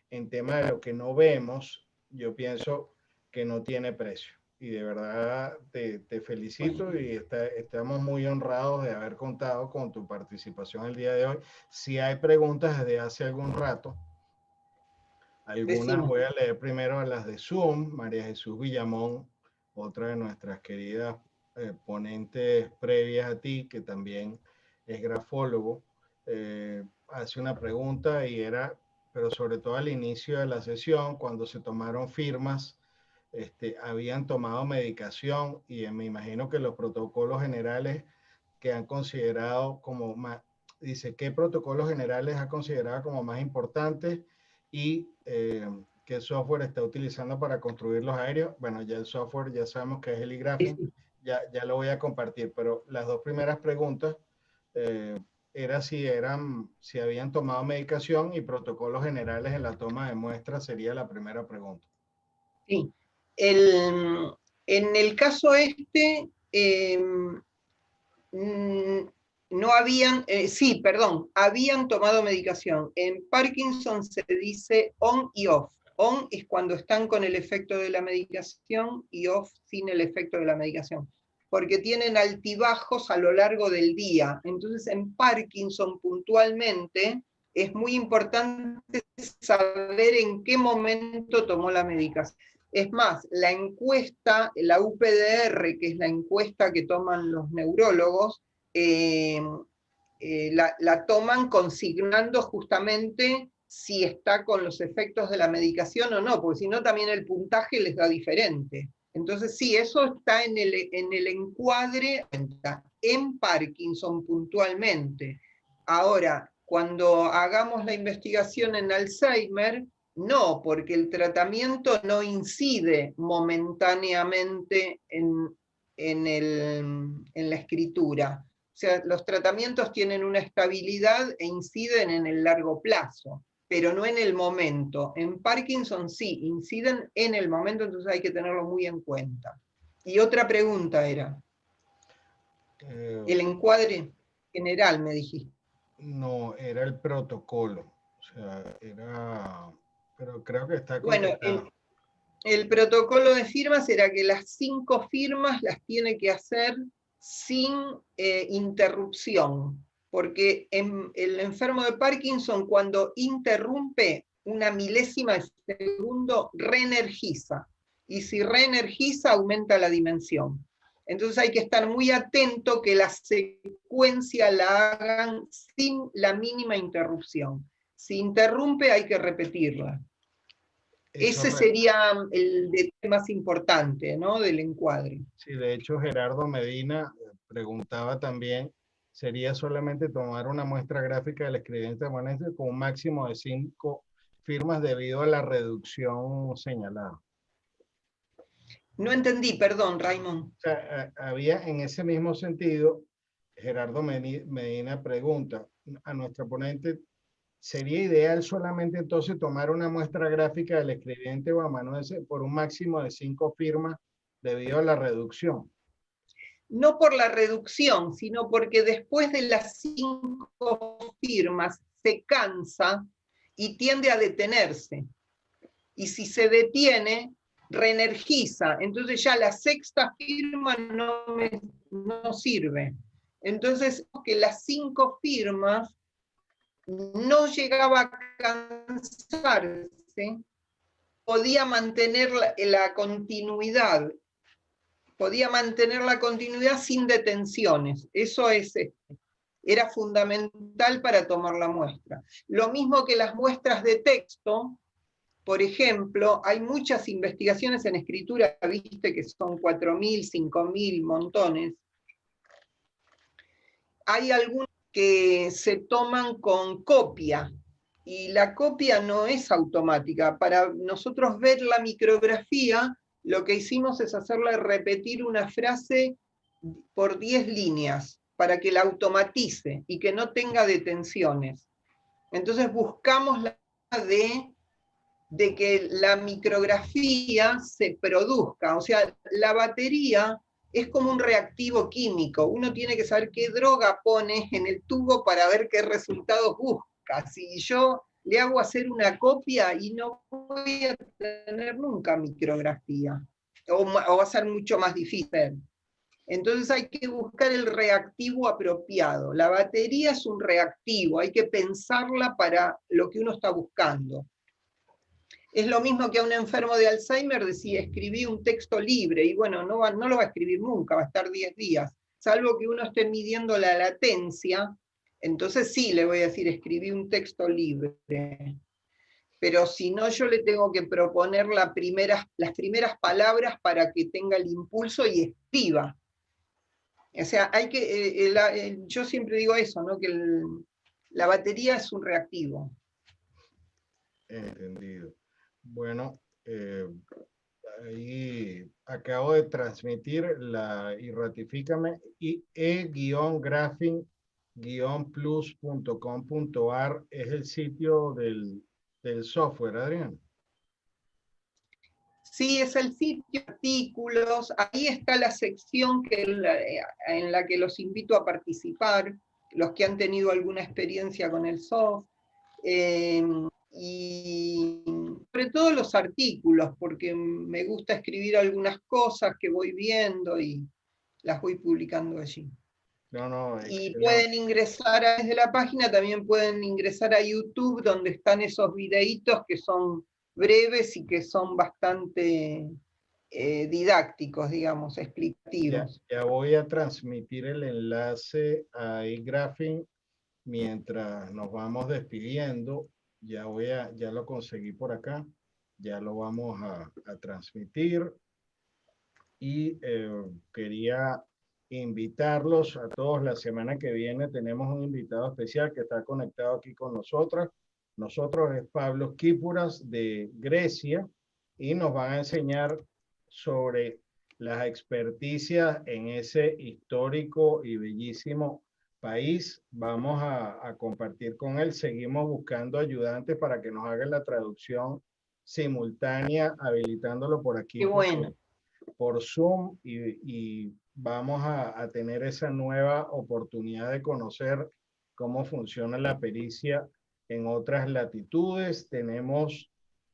en temas de lo que no vemos, yo pienso que no tiene precio. Y de verdad te felicito y estamos muy honrados de haber contado con tu participación el día de hoy. Si hay preguntas desde hace algún rato, algunas voy a leer primero a las de Zoom. María Jesús Villamón, otra de nuestras queridas ponentes previas a ti, que también es grafólogo, hace una pregunta y era, pero sobre todo al inicio de la sesión, cuando se tomaron firmas, habían tomado medicación y me imagino que los protocolos generales que han considerado como más, dice, ¿qué protocolos generales ha considerado como más importantes y qué software está utilizando para construir los aéreos? Bueno, ya el software ya sabemos que es Heligraphing, ya lo voy a compartir, pero las dos primeras preguntas era si habían tomado medicación y protocolos generales en la toma de muestras sería la primera pregunta. Sí, en el caso no habían, sí, perdón, habían tomado medicación. En Parkinson se dice on y off. On es cuando están con el efecto de la medicación y off sin el efecto de la medicación, porque tienen altibajos a lo largo del día. Entonces en Parkinson puntualmente es muy importante saber en qué momento tomó la medicación. Es más, la encuesta, la UPDR, que es la encuesta que toman los neurólogos, la toman consignando justamente si está con los efectos de la medicación o no, porque si no también el puntaje les da diferente. Entonces sí, eso está en el encuadre en Parkinson puntualmente. Ahora, cuando hagamos la investigación en Alzheimer, no, porque el tratamiento no incide momentáneamente en la escritura, sea, los tratamientos tienen una estabilidad e inciden en el largo plazo, pero no en el momento. En Parkinson sí, inciden en el momento, entonces hay que tenerlo muy en cuenta. Y otra pregunta era, el encuadre general me dijiste. No, era el protocolo. O sea, era... Pero creo que está Bueno, contestado. el protocolo de firmas era que las 5 firmas las tiene que hacer sin interrupción, porque el enfermo de Parkinson, cuando interrumpe una milésima de segundo, reenergiza, y si reenergiza aumenta la dimensión. Entonces hay que estar muy atento que la secuencia la hagan sin la mínima interrupción. Si interrumpe hay que repetirla. Ese sería el detalle más importante, ¿no?, del encuadre. Sí, de hecho Gerardo Medina preguntaba también, ¿sería solamente tomar una muestra gráfica del escribiente permanente con un máximo de 5 firmas debido a la reducción señalada? No entendí, perdón, Raymond. O sea, había en ese mismo sentido, Gerardo Medina pregunta a nuestro ponente, ¿sería ideal solamente entonces tomar una muestra gráfica del escribiente o amanuense por un máximo de 5 firmas debido a la reducción? No por la reducción, sino porque después de las 5 firmas se cansa y tiende a detenerse. Y si se detiene, reenergiza. Entonces ya la 6ª firma no sirve. Entonces, que las 5 firmas no llegaba a cansarse, podía mantener la continuidad. Podía mantener la continuidad sin detenciones. Eso era fundamental para tomar la muestra. Lo mismo que las muestras de texto, por ejemplo, hay muchas investigaciones en escritura, viste que son 4.000, 5.000, montones. Hay algunas que se toman con copia, y la copia no es automática. Para nosotros ver la micrografía, lo que hicimos es hacerle repetir una frase por 10 líneas, para que la automatice y que no tenga detenciones. Entonces buscamos la de que la micrografía se produzca, o sea, la batería es como un reactivo químico, uno tiene que saber qué droga pone en el tubo para ver qué resultados busca. Si yo le hago hacer una copia y no voy a tener nunca micrografía, o va a ser mucho más difícil. Entonces hay que buscar el reactivo apropiado. La batería es un reactivo, hay que pensarla para lo que uno está buscando. Es lo mismo que a un enfermo de Alzheimer decir, escribí un texto libre, y bueno, no lo va a escribir nunca, va a estar 10 días, salvo que uno esté midiendo la latencia, entonces sí le voy a decir, escribí un texto libre. Pero si no, yo le tengo que proponer las primeras palabras para que tenga el impulso y escriba. O sea, hay que, yo siempre digo eso, ¿no?, que la batería es un reactivo. Entendido. Bueno, ahí acabo de transmitir y ratifícame, y e-graphing-plus.com.ar es el sitio del software, Adrián. Sí, es el sitio, artículos, ahí está la sección en la que los invito a participar, los que han tenido alguna experiencia con el soft, y sobre todo los artículos, porque me gusta escribir algunas cosas que voy viendo y las voy publicando allí. No, Y excelente. pueden ingresar desde la página, también pueden ingresar a YouTube, donde están esos videitos que son breves y que son bastante didácticos, digamos, explicativos. Ya voy a transmitir el enlace a eGraphing mientras nos vamos despidiendo. Ya lo conseguí por acá, ya lo vamos a transmitir, y quería invitarlos a todos. La semana que viene tenemos un invitado especial que está conectado aquí con nosotros. Nosotros es Pablo Kípuras de Grecia, y nos van a enseñar sobre las experticias en ese histórico y bellísimo país. Vamos a compartir con él. Seguimos buscando ayudantes para que nos hagan la traducción simultánea, habilitándolo por aquí Qué bueno. por Zoom, y vamos a tener esa nueva oportunidad de conocer cómo funciona la pericia en otras latitudes. Tenemos,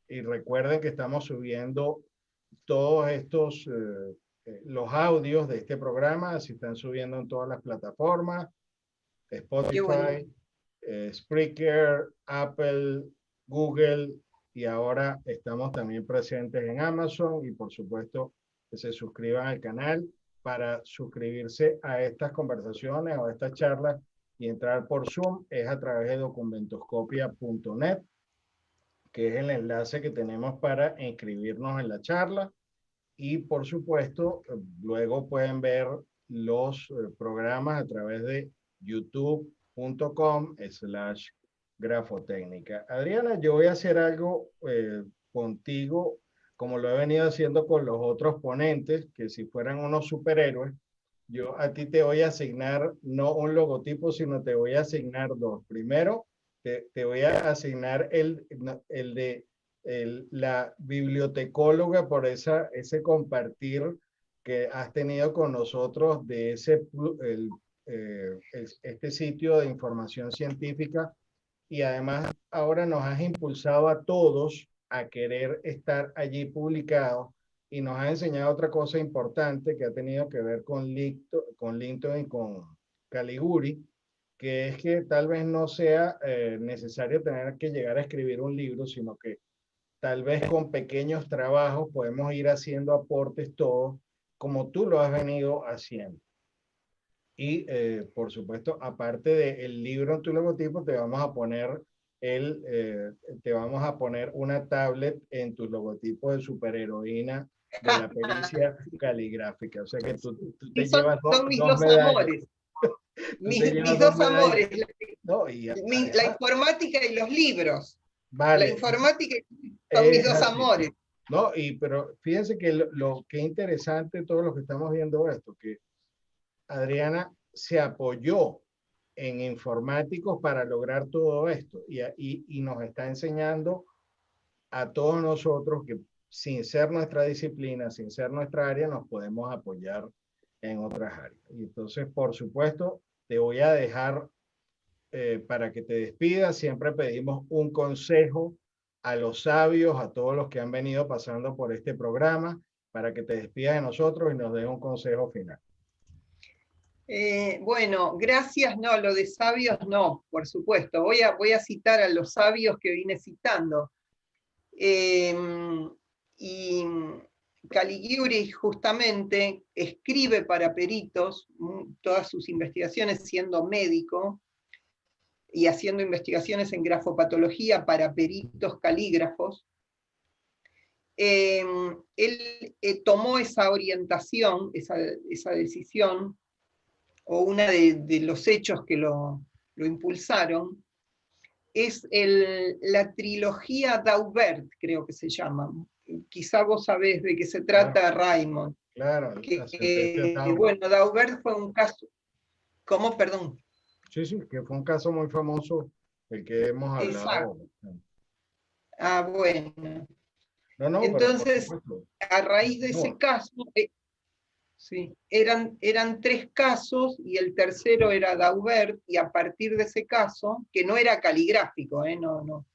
y recuerden que estamos subiendo todos estos, los audios de este programa, se están subiendo en todas las plataformas, Qué bueno. Spotify, Spreaker, Apple, Google, y ahora estamos también presentes en Amazon, y por supuesto que se suscriban al canal para suscribirse a estas conversaciones o a estas charlas y entrar por Zoom es a través de documentoscopia.net, que es el enlace que tenemos para inscribirnos en la charla. Y por supuesto, luego pueden ver los programas a través de youtube.com/grafotécnica. Adriana, yo voy a hacer algo contigo, como lo he venido haciendo con los otros ponentes, que si fueran unos superhéroes, yo a ti te voy a asignar no un logotipo, sino te voy a asignar dos. Primero, te voy a asignar el de la bibliotecóloga por ese compartir que has tenido con nosotros de este sitio de información científica, y además ahora nos has impulsado a todos a querer estar allí publicados, y nos has enseñado otra cosa importante que ha tenido que ver con LinkedIn y con Caliguri, que es que tal vez no sea necesario tener que llegar a escribir un libro, sino que tal vez con pequeños trabajos podemos ir haciendo aportes todos, como tú lo has venido haciendo. Y por supuesto, aparte del libro en tu logotipo, te vamos a poner te vamos a poner una tablet en tu logotipo de superheroína de la pericia caligráfica. O sea que tú te llevas Son mis dos dos medallas. amores. Tú te llevas Mis dos dos medallas. amores. No, y La además, informática y los libros. La vale, informática son mis es dos así. amores. No, pero fíjense que lo que es interesante, todos los que estamos viendo esto, que Adriana se apoyó en informáticos para lograr todo esto, y nos está enseñando a todos nosotros que sin ser nuestra disciplina, sin ser nuestra área, nos podemos apoyar en otras áreas. Y entonces, por supuesto, te voy a dejar para que te despidas. Siempre pedimos un consejo a los sabios, a todos los que han venido pasando por este programa, para que te despidas de nosotros y nos des un consejo final. Bueno, gracias, no, lo de sabios no, por supuesto. Voy a citar a los sabios que vine citando. Y Caliguri justamente escribe para peritos todas sus investigaciones siendo médico y haciendo investigaciones en grafopatología para peritos calígrafos. Él tomó esa orientación, esa decisión, o una de los hechos que lo impulsaron, es la trilogía Daubert, creo que se llama. Quizá vos sabés de qué se trata, Claro, Raymond. claro, la sentencia Daubert. Bueno, Daubert fue un caso. ¿Cómo? Perdón. Sí, que fue un caso muy famoso del que hemos hablado. Exacto. Ah, bueno. No, Entonces, por supuesto. a raíz de ese caso, sí, eran 3 casos y el tercero era Daubert, y a partir de ese caso, que no era caligráfico, no,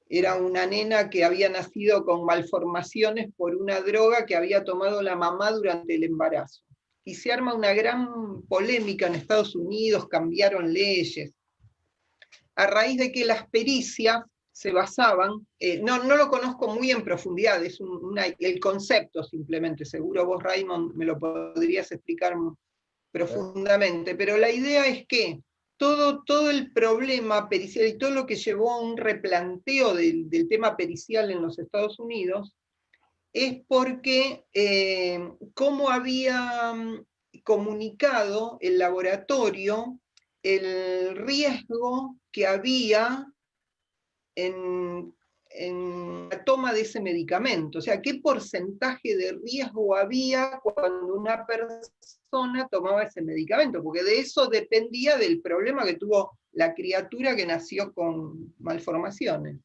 era una nena que había nacido con malformaciones por una droga que había tomado la mamá durante el embarazo. Y se arma una gran polémica en Estados Unidos, cambiaron leyes. A raíz de que las pericias se basaban, no lo conozco muy en profundidad, es el concepto simplemente, seguro vos, Raymond, me lo podrías explicar profundamente, pero la idea es que todo el problema pericial y todo lo que llevó a un replanteo del tema pericial en los Estados Unidos es porque cómo había comunicado el laboratorio el riesgo que había en en la toma de ese medicamento, o sea, qué porcentaje de riesgo había cuando una persona tomaba ese medicamento, porque de eso dependía del problema que tuvo la criatura que nació con malformaciones.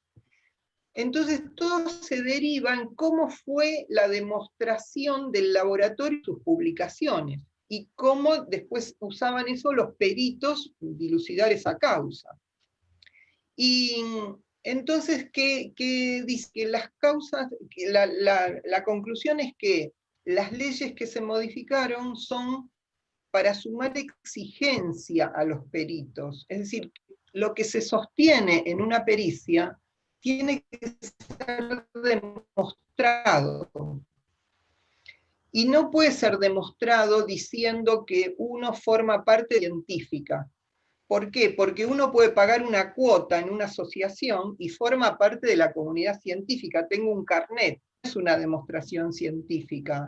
Entonces todo se deriva en cómo fue la demostración del laboratorio y sus publicaciones, y cómo después usaban eso los peritos dilucidar esa causa. Y entonces, ¿qué dice? Que las causas, que la conclusión es que las leyes que se modificaron son para sumar exigencia a los peritos. Es decir, lo que se sostiene en una pericia tiene que ser demostrado. Y no puede ser demostrado diciendo que uno forma parte científica. ¿Por qué? Porque uno puede pagar una cuota en una asociación y forma parte de la comunidad científica. Tengo un carnet, es una demostración científica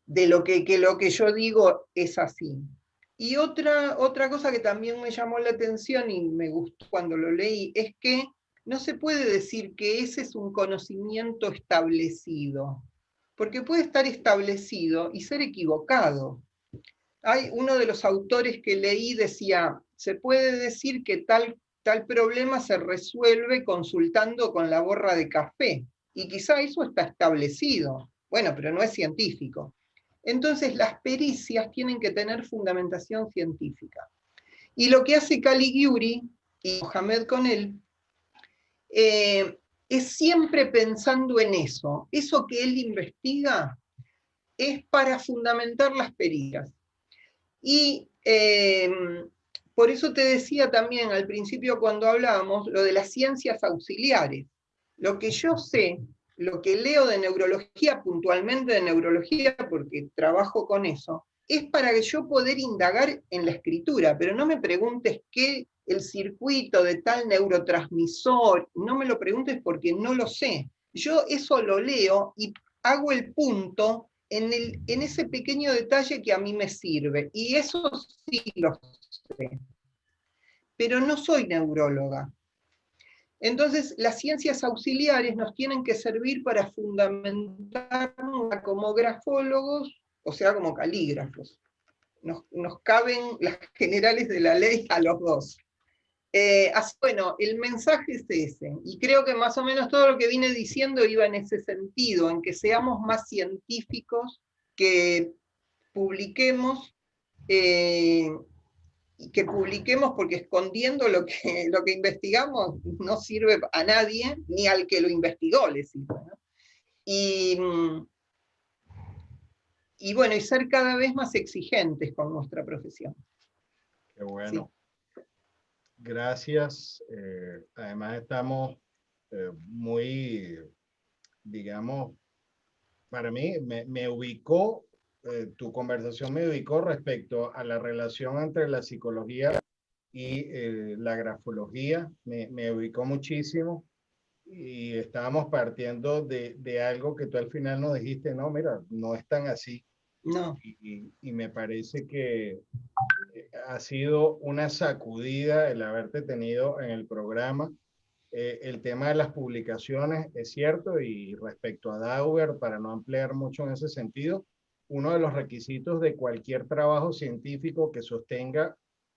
de lo que yo digo es así. Y otra cosa que también me llamó la atención y me gustó cuando lo leí, es que no se puede decir que ese es un conocimiento establecido, porque puede estar establecido y ser equivocado. Hay uno de los autores que leí decía, se puede decir que tal problema se resuelve consultando con la borra de café, y quizá eso está establecido, bueno, pero no es científico. Entonces las pericias tienen que tener fundamentación científica. Y lo que hace Caligiuri y Mohamed con él, es siempre pensando en eso que él investiga es para fundamentar las pericias. Y por eso te decía también al principio cuando hablábamos lo de las ciencias auxiliares. Lo que yo sé, lo que leo de neurología, puntualmente de neurología, porque trabajo con eso, es para que yo poder indagar en la escritura, pero no me preguntes qué el circuito de tal neurotransmisor, no me lo preguntes porque no lo sé. Yo eso lo leo y hago el punto en ese pequeño detalle que a mí me sirve, y eso sí lo sé, pero no soy neuróloga. Entonces, las ciencias auxiliares nos tienen que servir para fundamentar como grafólogos, o sea, como calígrafos. Nos caben las generales de la ley a los dos. Bueno, el mensaje es ese, y creo que más o menos todo lo que vine diciendo iba en ese sentido, en que seamos más científicos, que publiquemos, y que publiquemos porque escondiendo lo que investigamos no sirve a nadie, ni al que lo investigó le sirve, ¿no? Y bueno, y ser cada vez más exigentes con nuestra profesión. Qué bueno. Sí. Gracias. Además estamos muy, digamos, para mí me ubicó, tu conversación me ubicó respecto a la relación entre la psicología y la grafología, me ubicó muchísimo, y estábamos partiendo de algo que tú al final nos dijiste, no, mira, no es tan así. No. Y me parece que ha sido una sacudida el haberte tenido en el programa. El tema de las publicaciones es cierto, y respecto a Dauber, para no ampliar mucho en ese sentido, uno de los requisitos de cualquier trabajo científico que sostenga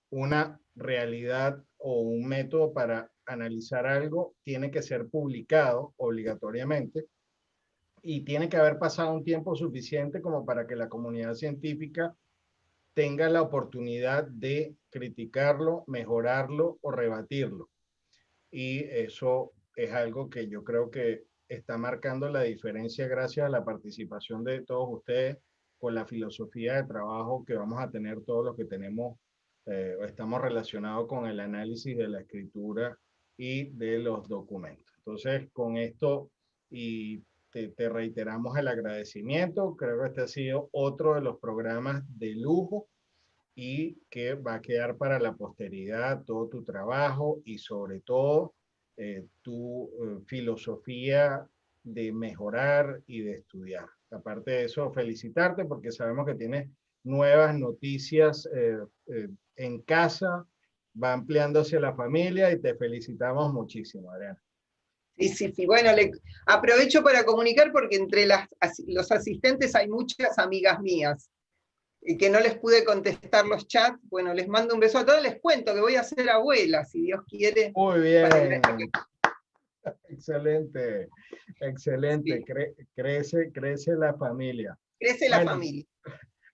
una realidad o un método para analizar algo tiene que ser publicado obligatoriamente, y tiene que haber pasado un tiempo suficiente como para que la comunidad científica tenga la oportunidad de criticarlo, mejorarlo o rebatirlo. Y eso es algo que yo creo que está marcando la diferencia gracias a la participación de todos ustedes, con la filosofía de trabajo que vamos a tener todos los que tenemos o estamos relacionados con el análisis de la escritura y de los documentos. Entonces, con esto, y te reiteramos el agradecimiento. Creo que este ha sido otro de los programas de lujo y que va a quedar para la posteridad todo tu trabajo y sobre todo tu filosofía de mejorar y de estudiar. Aparte de eso, felicitarte porque sabemos que tienes nuevas noticias en casa, va ampliándose la familia, y te felicitamos muchísimo, Adriana. Sí, sí, sí. Bueno, aprovecho para comunicar porque entre los asistentes hay muchas amigas mías y que no les pude contestar los chats. Bueno, les mando un beso a todos. Les cuento que voy a ser abuela, si Dios quiere. Muy bien. Excelente, excelente. Sí. Crece la familia. Crece la Bueno, familia.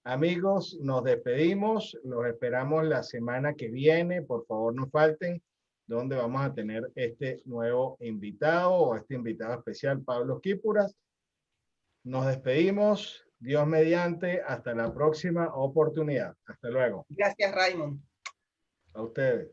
amigos, nos despedimos. Los esperamos la semana que viene. Por favor, no falten, donde vamos a tener este nuevo invitado o este invitado especial, Pablo Quípuras. Nos despedimos. Dios mediante. Hasta la próxima oportunidad. Hasta luego. Gracias, Raymond. A ustedes.